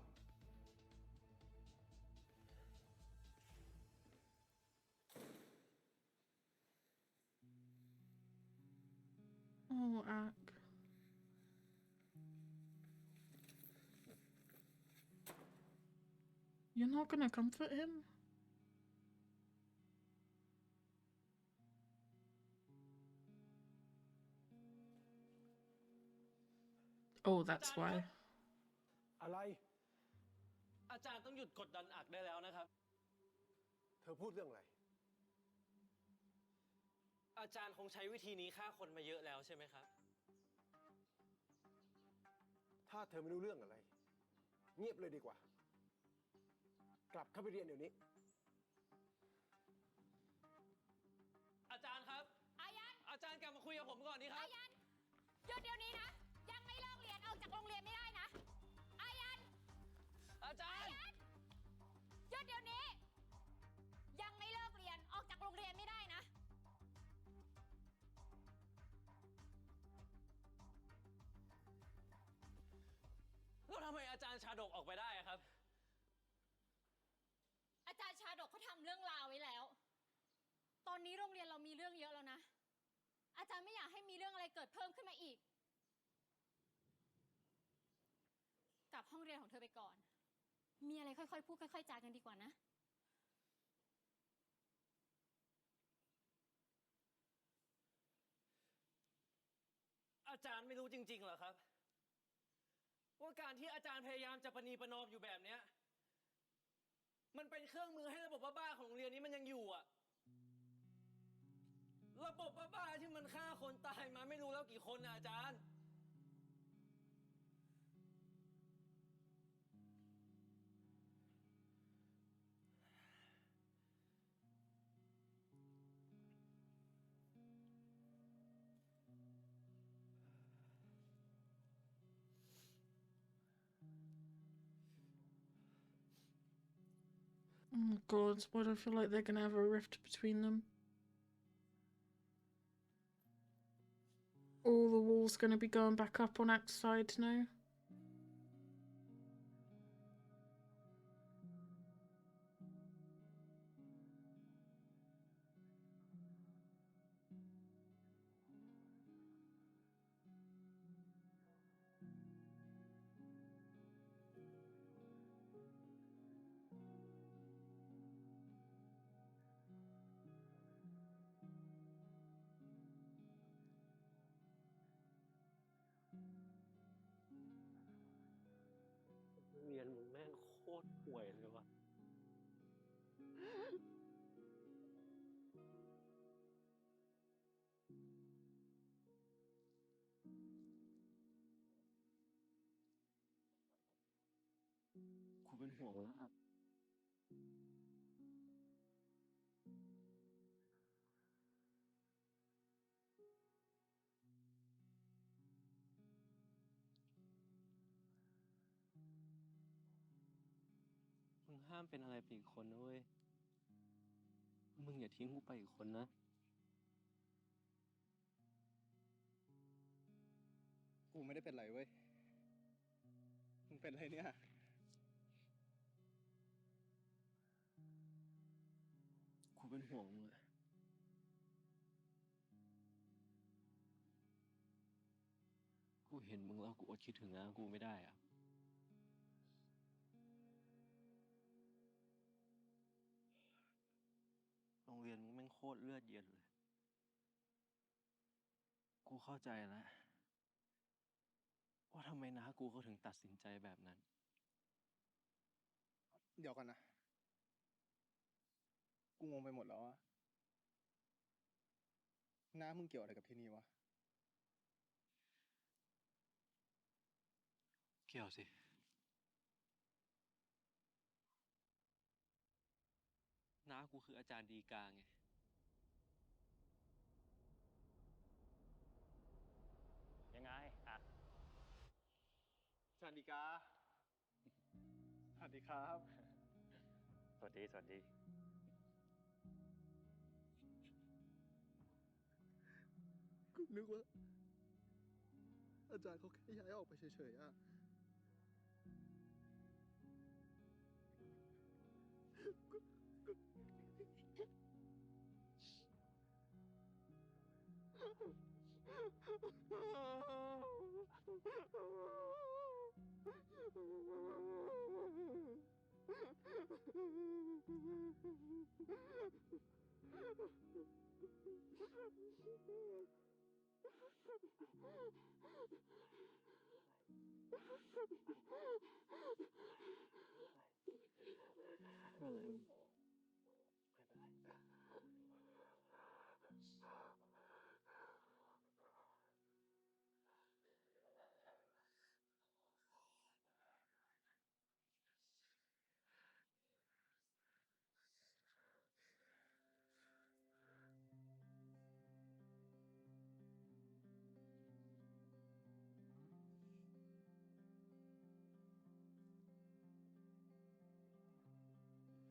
Oh, Ak. You're not gonna comfort him? Oh, that's why. อะไร อาจารย์ต้องหยุดกดดันอักได้แล้วนะครับ เธอพูดเรื่องอะไร อาจารย์คงใช้วิธีนี้ฆ่าคนมาเยอะแล้วใช่ไหมครับ ถ้าเธอไม่รู้เรื่องอะไร เงียบเลยดีกว่า กลับเข้าไปเรียนเดี๋ยวนี้ อาจารย์ครับ อายัน อาจารย์กลับมาคุยกับผมก่อนดีครับ อายัน หยุดเดี๋ยวนี้นะ ยังไม่เลิกเรียน ออกจากโรงเรียนไม่ได้นะ อายัน อาจารย์ หยุดเดี๋ยวนี้ ยังไม่เลิกเรียน ออกจากโรงเรียนไม่ได้นะ แล้วทำไมอาจารย์ชาดกออกไปได้อะครับ อาจารย์ชาดกเขาทำเรื่องราวไว้แล้ว ตอนนี้โรงเรียนเรามีเรื่องเยอะแล้วนะ อาจารย์ไม่อยากให้มีเรื่องอะไรเกิดเพิ่มขึ้นมาอีก กลับห้องเรียนของเธอไปก่อน มีอะไรค่อยๆพูดค่อยๆจากันดีกว่านะ อาจารย์ไม่รู้จริงๆเหรอครับ ว่าการที่อาจารย์พยายามจะประนีประนอมอยู่แบบเนี้ยมันเป็นเครื่องมือให้ระบบบ้าๆของโรงเรียนนี้มันยังอยู่อะระบบบ้าๆที่มันฆ่าคนตายมาไม่รู้แล้วกี่คนนะอาจารย์ Oh god, why do I feel like they're gonna have a rift between them? All the walls gonna be going back up on Axe side now?เรียนมึงแม่งโคตรห่วยเลยวะกูเป็นห่วงมึงมากมึงห้ามเป็นอะไรไปอีกคนนะเว้ยมึงอย่าทิ้งกูไปอีกคนนะกูไม่ได้เป็นไรเว้ย มึงเป็นไรเนี่ย กูเป็นห่วงมึงอะกูเห็นมึงแล้วกูอดคิดถึงน้ากูไม่ได้อะโรงเรียนมึงแม่งโคตรเลือดเย็นเลยกูเข้าใจแล้วว่าทำไมน้ากูเขาถึงตัดสินใจแบบนั้น เดี๋ยวก่อนนะ กูงงไปหมดแล้วอะน้ามึงเกี่ยวอะไรกับที่นี่วะ เกี่ยวสิน้ากูคืออาจารย์ดีกาไงยังไงอ่ะ สวัสดีกาสวัสดีครับ สวัสดี สวัสดี กูนึกว่า อาจารย์เขาแค่ย้ายออกไปเฉยๆอะ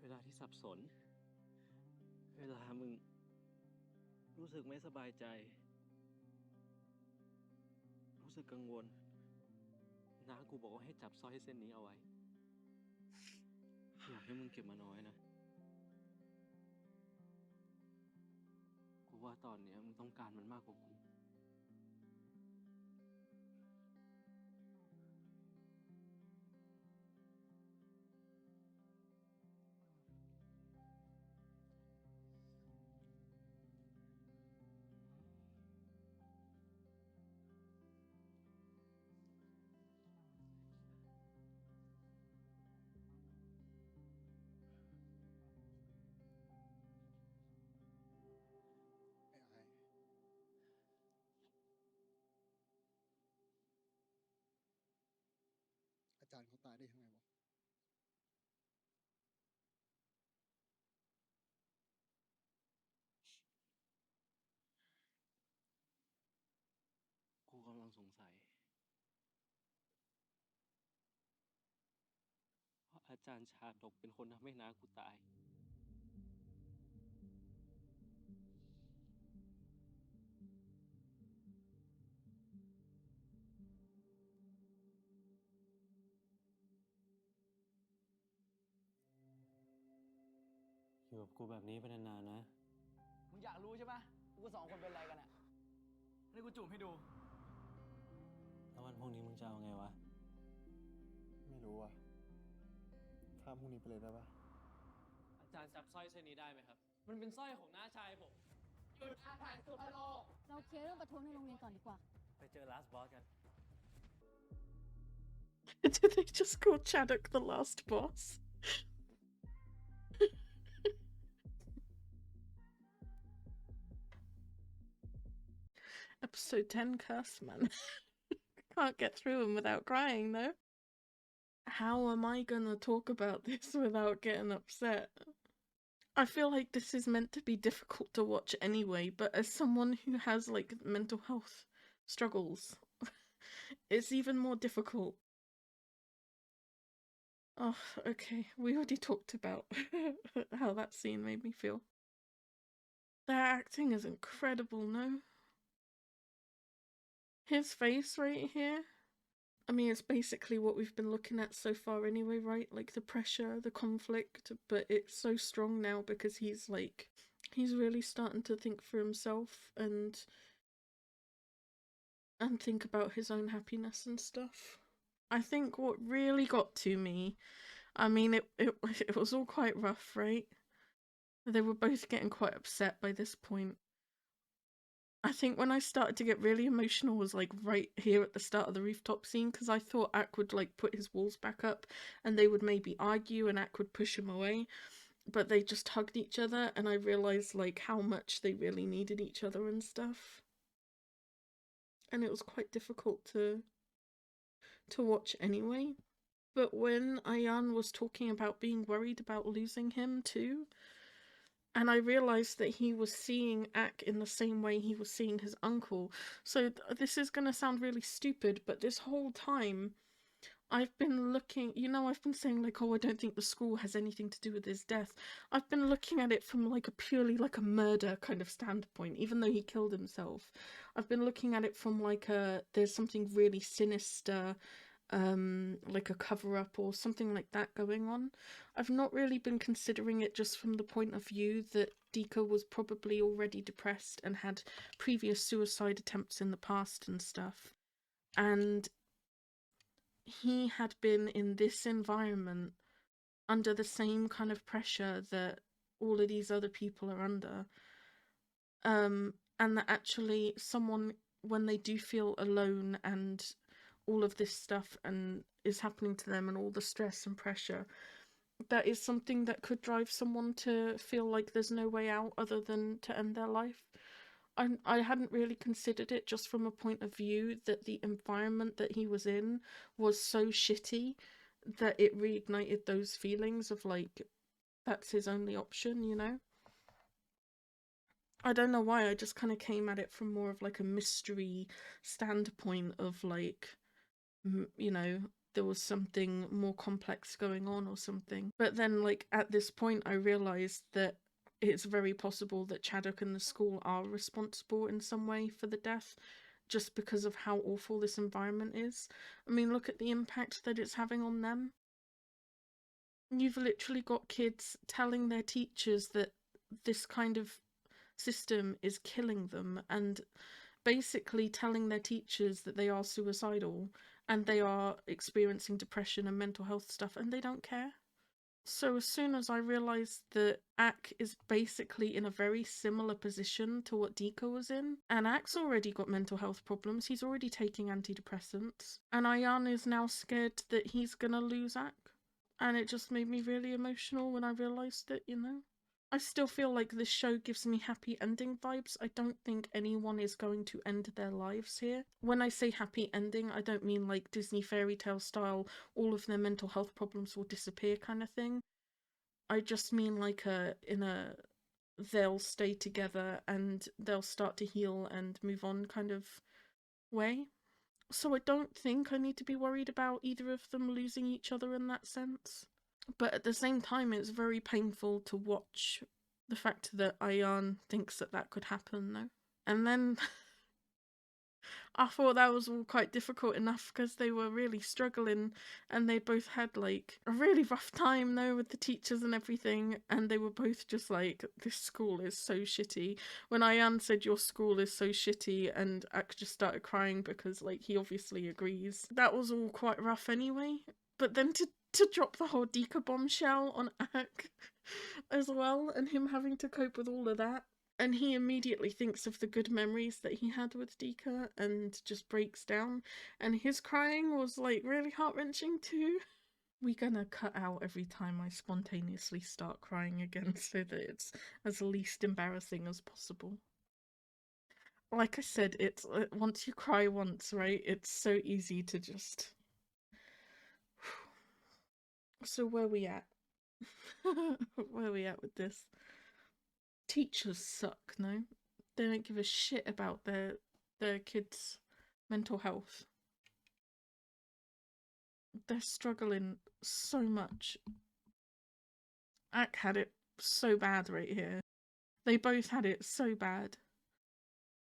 เวลาที่สับสน เวลามึงรู้สึกไม่สบายใจ รู้สึกกังวล น้ากูบอกว่าให้จับสร้อยเส้นนี้เอาไว้ อยากให้มึงเก็บมาน้อยนะ กูว่าตอนเนี้ยมึงต้องการมันมากกว่ากู ไอ้ไอ้อาจารย์เขาตายได้ยังไงวะ กูกำลังสงสัยว่าอา จารย์ชาดกเป็นคนทำให้น้ากูตาย อยู่กับกูแบบนี้ไปนานๆนะ มึงอยากรู้ใช่ปะกูสองคนเป็นอะไรกันอ่ะนี่กูจูบให้ดู แล้ววันพรุ่งนี้มึงจะเอาไงวะ ไม่รู้อ่ะ ข้ามพรุ่งนี้ไปเลยได้ปะ อาจารย์จับสร้อยเส้นนี้ได้ไหมครับ มันเป็นสร้อยของน้าชายผม หยุดอาถรรพ์สุภโลก เราเคลียร์เรื่องประท้วงในโรงเรียนก่อนดีกว่า ไปเจอลาสบอสกัน Did they just call Chaddock the last boss? Episode 10 curse, man. Can't get through them without crying, though. How am I gonna talk about this without getting upset? I feel like this is meant to be difficult to watch anyway, but as someone who has, like, mental health struggles, it's even more difficult. Oh, okay. We already talked about how that scene made me feel. Their acting is incredible, no? His face right here. I mean, it's basically what we've been looking at so far anyway, right? Like the pressure, the conflict, but it's so strong now because he's really starting to think for himself and think about his own happiness and stuff. I think what really got to me, I mean, it was all quite rough, right? They were both getting quite upset by this point. I think when I started to get really emotional was like right here at the start of the rooftop scene, because I thought Ak would like put his walls back up and they would maybe argue and Ak would push him away, but they just hugged each other and I realized like how much they really needed each other and stuff. And it was quite difficult to watch anyway. But when Ayan was talking about being worried about losing him too, and I realised that he was seeing Ak in the same way he was seeing his uncle. So this is going to sound really stupid, but this whole time I've been looking, I've been saying like, oh, I don't think the school has anything to do with his death. I've been looking at it from like a purely like a murder kind of standpoint, even though he killed himself. I've been looking at it from like there's something really sinister, like a cover-up or something like that going on. I've not really been considering it just from the point of view that Dika was probably already depressed and had previous suicide attempts in the past and stuff, and he had been in this environment under the same kind of pressure that all of these other people are under, and that actually someone, when they do feel alone and all of this stuff and is happening to them and all the stress and pressure, that is something that could drive someone to feel like there's no way out other than to end their life. I hadn't really considered it just from a point of view that the environment that he was in was so shitty that it reignited those feelings of like, that's his only option, I don't know why, I just kind of came at it from more of like a mystery standpoint of like, there was something more complex going on or something. But then, like, at this point, I realised that it's very possible that Chaddock and the school are responsible in some way for the death, just because of how awful this environment is. I mean, look at the impact that it's having on them. You've literally got kids telling their teachers that this kind of system is killing them, and basically telling their teachers that they are suicidal and they are experiencing depression and mental health stuff, and they don't care. So as soon as I realised that Ak is basically in a very similar position to what Dika was in, and Ak's already got mental health problems, he's already taking antidepressants, and Ayan is now scared that he's gonna lose Ak. And it just made me really emotional when I realised it, I still feel like this show gives me happy ending vibes. I don't think anyone is going to end their lives here. When I say happy ending, I don't mean like Disney fairy tale style, all of their mental health problems will disappear kind of thing. I just mean like they'll stay together and they'll start to heal and move on kind of way. So I don't think I need to be worried about either of them losing each other in that sense. But at the same time, it's very painful to watch the fact that Ayan thinks that that could happen, though. And then I thought that was all quite difficult enough because they were really struggling and they both had like a really rough time though with the teachers and everything, and they were both just like, this school is so shitty. When Ayan said your school is so shitty, and Ak just started crying because like he obviously agrees. That was all quite rough anyway. But then to drop the whole Dika bombshell on Ak as well, and him having to cope with all of that. And he immediately thinks of the good memories that he had with Dika and just breaks down. And his crying was like really heart-wrenching too. We're gonna cut out every time I spontaneously start crying again so that it's as least embarrassing as possible. Like I said, it's once you cry once, right? It's so easy to just... So where we at? Where are we at with this? Teachers suck, no? They don't give a shit about their kids' mental health. They're struggling so much. Ak had it so bad right here. They both had it so bad.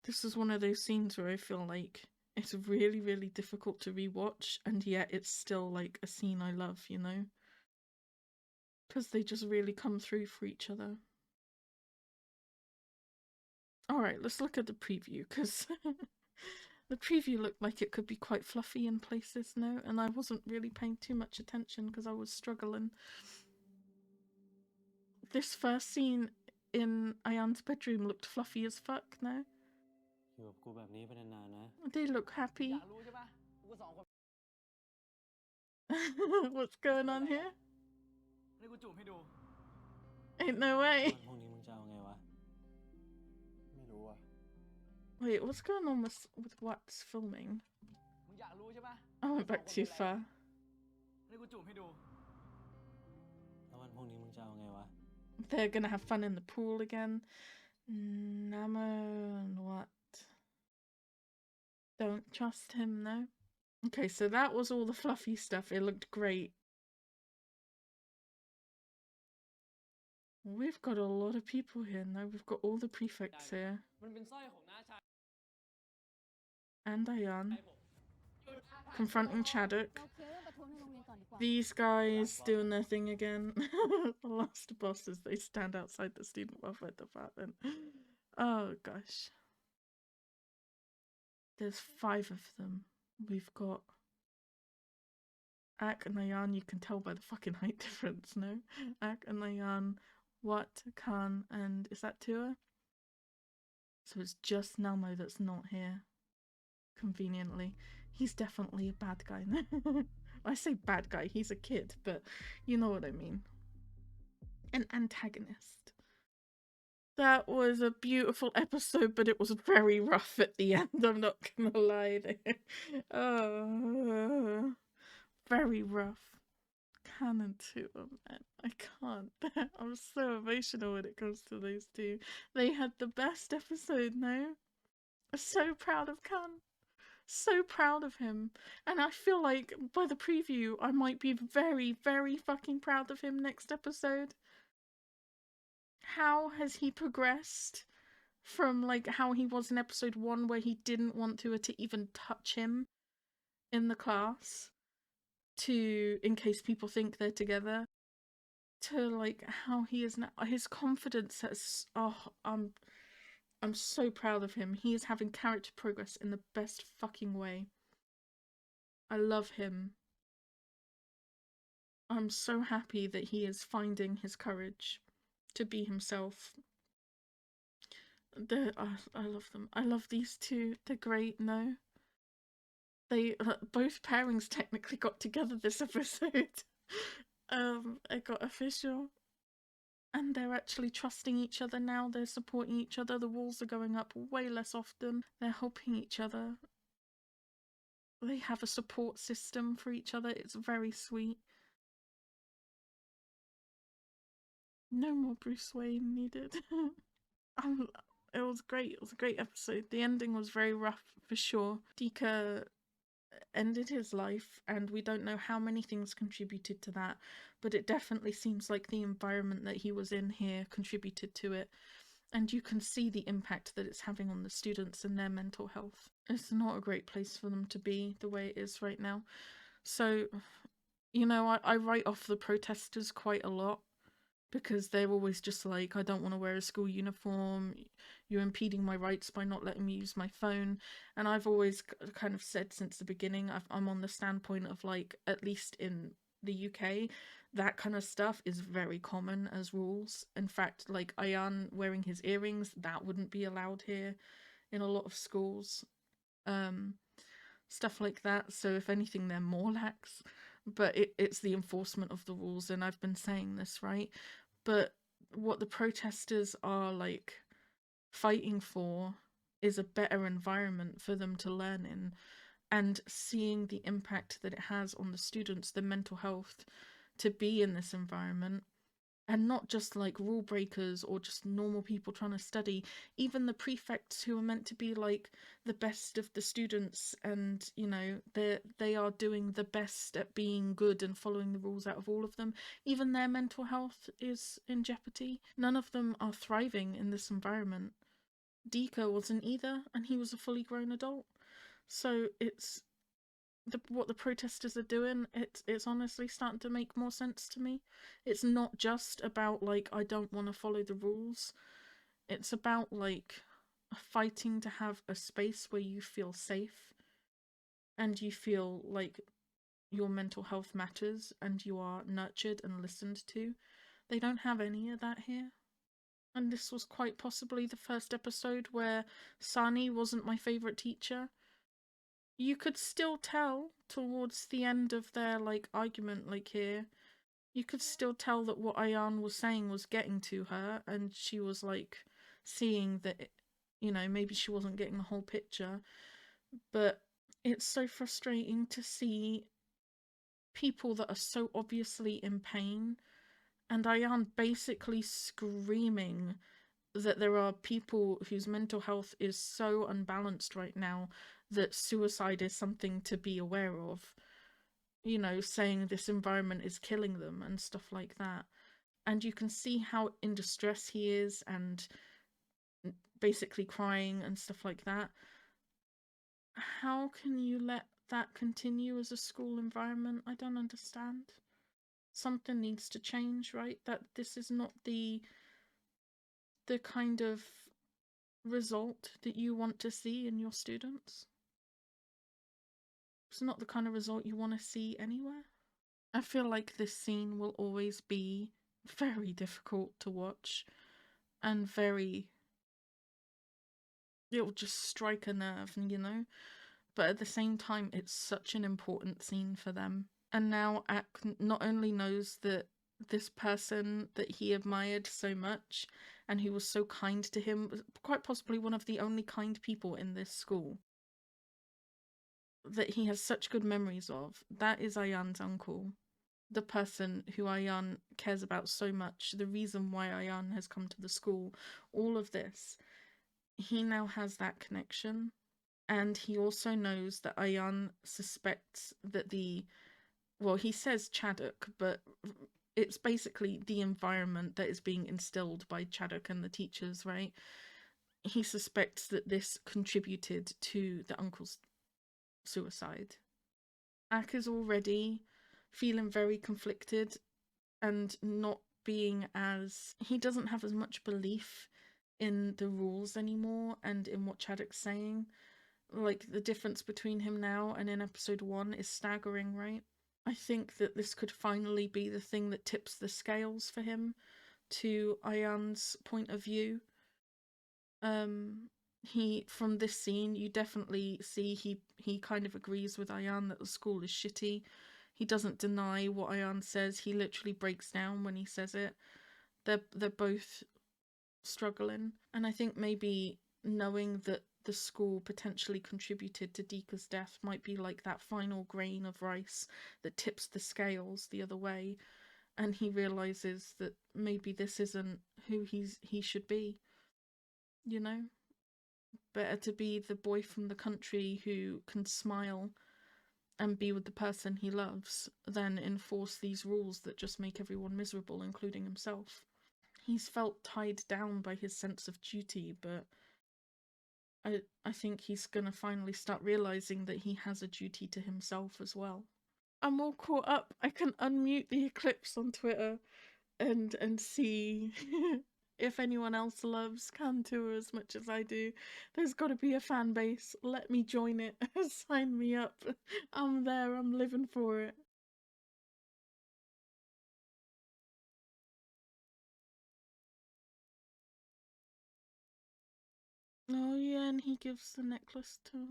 This is one of those scenes where I feel like it's really, really difficult to rewatch, and yet it's still like a scene I love, you know? Because they just really come through for each other. Alright, let's look at the preview, because the preview looked like it could be quite fluffy in places, no? And I wasn't really paying too much attention because I was struggling. This first scene in Ayan's bedroom looked fluffy as fuck, no? They look happy. What's going on here? Ain't no way. Wait, what's going on with what's filming? I went back too far. They're gonna have fun in the pool again. Namo and what? Don't trust him, no? Okay, so that was all the fluffy stuff. It looked great. We've got a lot of people here now. We've got all the prefects here. And Ayan. Confronting Chaddock. These guys doing their thing again. The last bosses, they stand outside the student welfare department. Oh gosh. There's 5 of them. We've got Ak and Ayan. You can tell by the fucking height difference, no? Ak and Ayan, Wat, Khan, and is that Tua? So it's just Nelmo that's not here. Conveniently. He's definitely a bad guy. I say bad guy, he's a kid, but you know what I mean. An antagonist. That was a beautiful episode, but it was very rough at the end, I'm not gonna lie there. Oh, very rough. Canon to them, man. I can't. I'm so emotional when it comes to those two. They had the best episode, no? I'm so proud of Khan. So proud of him. And I feel like by the preview, I might be very, very fucking proud of him next episode. How has he progressed from like how he was in episode 1 where he didn't want to even touch him in the class, to in case people think they're together, to like how he is now. His confidence has, oh, I'm so proud of him. He is having character progress in the best fucking way. I love him. I'm so happy that he is finding his courage to be himself. I love them. I love these two. They're great, no? They both pairings technically got together this episode. It got official. And they're actually trusting each other now. They're supporting each other. The walls are going up way less often. They're helping each other. They have a support system for each other. It's very sweet. No more Bruce Wayne needed. It was great. It was a great episode. The ending was very rough for sure. Dika ended his life, and we don't know how many things contributed to that, but it definitely seems like the environment that he was in here contributed to it. And you can see the impact that it's having on the students and their mental health. It's not a great place for them to be the way it is right now. So, you know, I write off the protesters quite a lot, because they're always just like, I don't want to wear a school uniform, you're impeding my rights by not letting me use my phone. And I've always kind of said since the beginning, I'm on the standpoint of, like, at least in the UK, that kind of stuff is very common as rules. In fact, like, Ayan wearing his earrings, that wouldn't be allowed here in a lot of schools. Stuff like that. So if anything, they're more lax. But it's the enforcement of the rules, and I've been saying this, right? But what the protesters are, like, fighting for is a better environment for them to learn in, and seeing the impact that it has on the students, the mental health, to be in this environment. And not just like rule breakers or just normal people trying to study, even the prefects who are meant to be like the best of the students, and you know, they are doing the best at being good and following the rules out of all of them. Even their mental health is in jeopardy. None of them are thriving in this environment. Dika wasn't either, and he was a fully grown adult. So it's what the protesters are doing, it's honestly starting to make more sense to me. It's not just about, like, I don't want to follow the rules. It's about, like, fighting to have a space where you feel safe and you feel like your mental health matters and you are nurtured and listened to. They don't have any of that here. And this was quite possibly the first episode where Sani wasn't my favourite teacher. You could still tell towards the end of their, like, argument, like, here, you could still tell that what Ayan was saying was getting to her, and she was, like, seeing that, you know, maybe she wasn't getting the whole picture. But it's so frustrating to see people that are so obviously in pain, and Ayan basically screaming that there are people whose mental health is so unbalanced right now that suicide is something to be aware of. You know, saying this environment is killing them and stuff like that. And you can see how in distress he is and basically crying and stuff like that. How can you let that continue as a school environment? I don't understand. Something needs to change, right? That this is not the kind of result that you want to see in your students. It's not the kind of result you want to see anywhere. I feel like this scene will always be very difficult to watch and it'll just strike a nerve, you know? But at the same time, it's such an important scene for them. And now Ak not only knows that this person that he admired so much and who was so kind to him, quite possibly one of the only kind people in this school, that he has such good memories of, that is Ayan's uncle. The person who Ayan cares about so much, the reason why Ayan has come to the school, all of this. He now has that connection. And he also knows that Ayan suspects that he says Chaddock, but it's basically the environment that is being instilled by Chaddock and the teachers, right? He suspects that this contributed to the uncle's suicide. Ak is already feeling very conflicted and not being as... he doesn't have as much belief in the rules anymore and in what Chaddock's saying. Like, the difference between him now and in episode 1 is staggering, right? I think that this could finally be the thing that tips the scales for him to Ayan's point of view. From this scene, you definitely see he kind of agrees with Ayan that the school is shitty. He doesn't deny what Ayan says. He literally breaks down when he says it. They're both struggling. And I think maybe knowing that the school potentially contributed to Dika's death might be like that final grain of rice that tips the scales the other way. And he realizes that maybe this isn't who he should be. You know? Better to be the boy from the country who can smile and be with the person he loves than enforce these rules that just make everyone miserable, including himself. He's felt tied down by his sense of duty, but I think he's gonna finally start realizing that he has a duty to himself as well. I'm all caught up. I can unmute the Eclipse on Twitter and see if anyone else loves Cantua as much as I do. There's got to be a fan base. Let me join it. Sign me up. I'm there. I'm living for it. Oh yeah, and he gives the necklace to...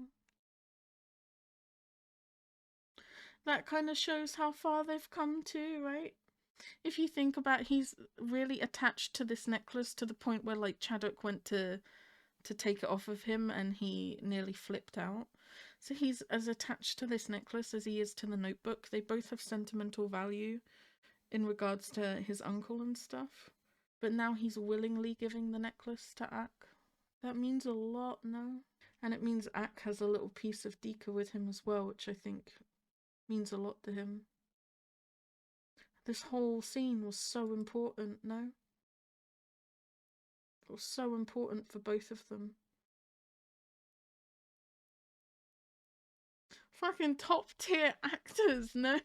That kind of shows how far they've come too, right? If you think about, he's really attached to this necklace to the point where like Chaddock went to take it off of him and he nearly flipped out. So he's as attached to this necklace as he is to the notebook. They both have sentimental value in regards to his uncle and stuff. But now he's willingly giving the necklace to Ak. That means a lot now. And it means Ak has a little piece of Dika with him as well, which I think means a lot to him. This whole scene was so important, no? It was so important for both of them. Fucking top tier actors, no?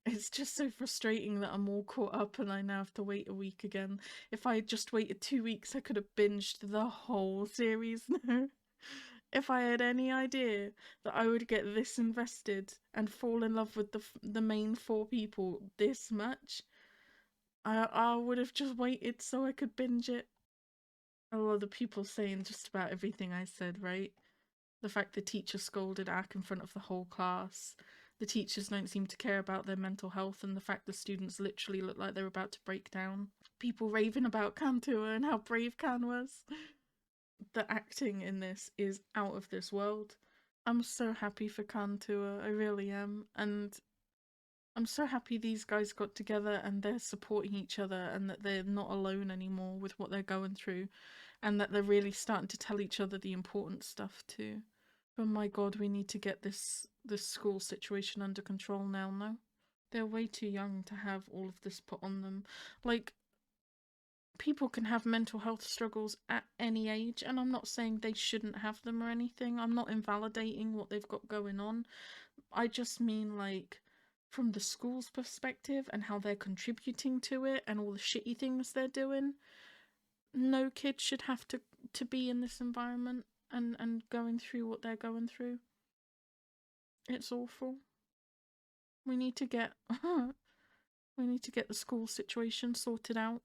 It's just so frustrating that I'm all caught up and I now have to wait a week again. If I had just waited 2 weeks, I could have binged the whole series, no? If I had any idea that I would get this invested and fall in love with the main 4 people this much, I would have just waited so I could binge it. A lot of the people saying just about everything I said, right? The fact the teacher scolded Ak in front of the whole class. The teachers don't seem to care about their mental health, and the fact the students literally look like they're about to break down. People raving about Cantua and how brave Can was. The acting in this is out of this world. I'm so happy for Cantua, I really am. And I'm so happy these guys got together and they're supporting each other and that they're not alone anymore with what they're going through, and that they're really starting to tell each other the important stuff too. But my god, we need to get this school situation under control now, no? They're way too young to have all of this put on them. Like, people can have mental health struggles at any age, and I'm not saying they shouldn't have them or anything. I'm not invalidating what they've got going on. I just mean, like, from the school's perspective and how they're contributing to it and all the shitty things they're doing, no kid should have to be in this environment and going through what they're going through. It's awful. We need to get the school situation sorted out,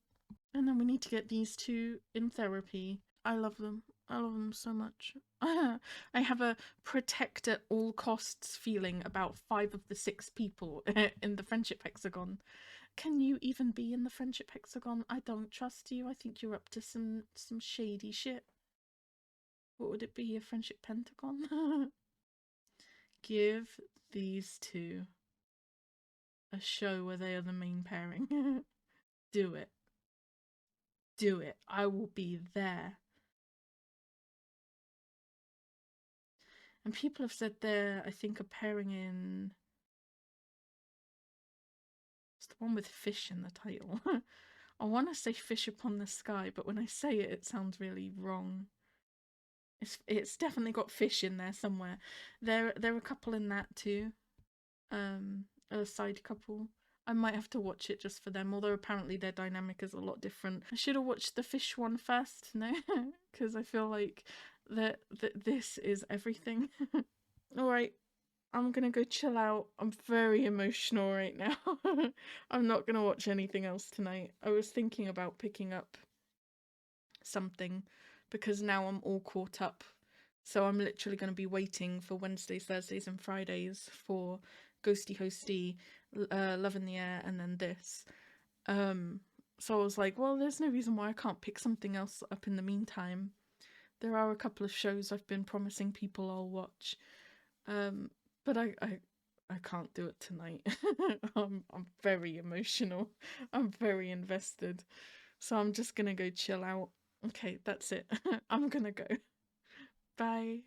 and then we need to get these 2 in therapy. I love them. I love them so much. I have a protect at all costs feeling about 5 of the 6 people in the friendship hexagon. Can you even be in the friendship hexagon? I don't trust you. I think you're up to some shady shit. What would it be? A friendship pentagon? Give these 2 a show where they are the main pairing. Do it. Do it. I will be there. And people have said they're, I think, a pairing in... It's the one with fish in the title. I want to say Fish Upon the Sky, but when I say it, it sounds really wrong. It's definitely got fish in there somewhere. There are a couple in that too. A side couple. I might have to watch it just for them, although apparently their dynamic is a lot different. I should have watched the fish one first, no? Because I feel like that this is everything. Alright, I'm gonna go chill out. I'm very emotional right now. I'm not gonna watch anything else tonight. I was thinking about picking up something because now I'm all caught up. So I'm literally going to be waiting for Wednesdays, Thursdays and Fridays for Ghosty Hosty, Love in the Air, and then this. So I was like, well, there's no reason why I can't pick something else up in the meantime. There are a couple of shows I've been promising people I'll watch. But I can't do it tonight. I'm very emotional. I'm very invested. So I'm just gonna go chill out. Okay, that's it. I'm gonna go. Bye.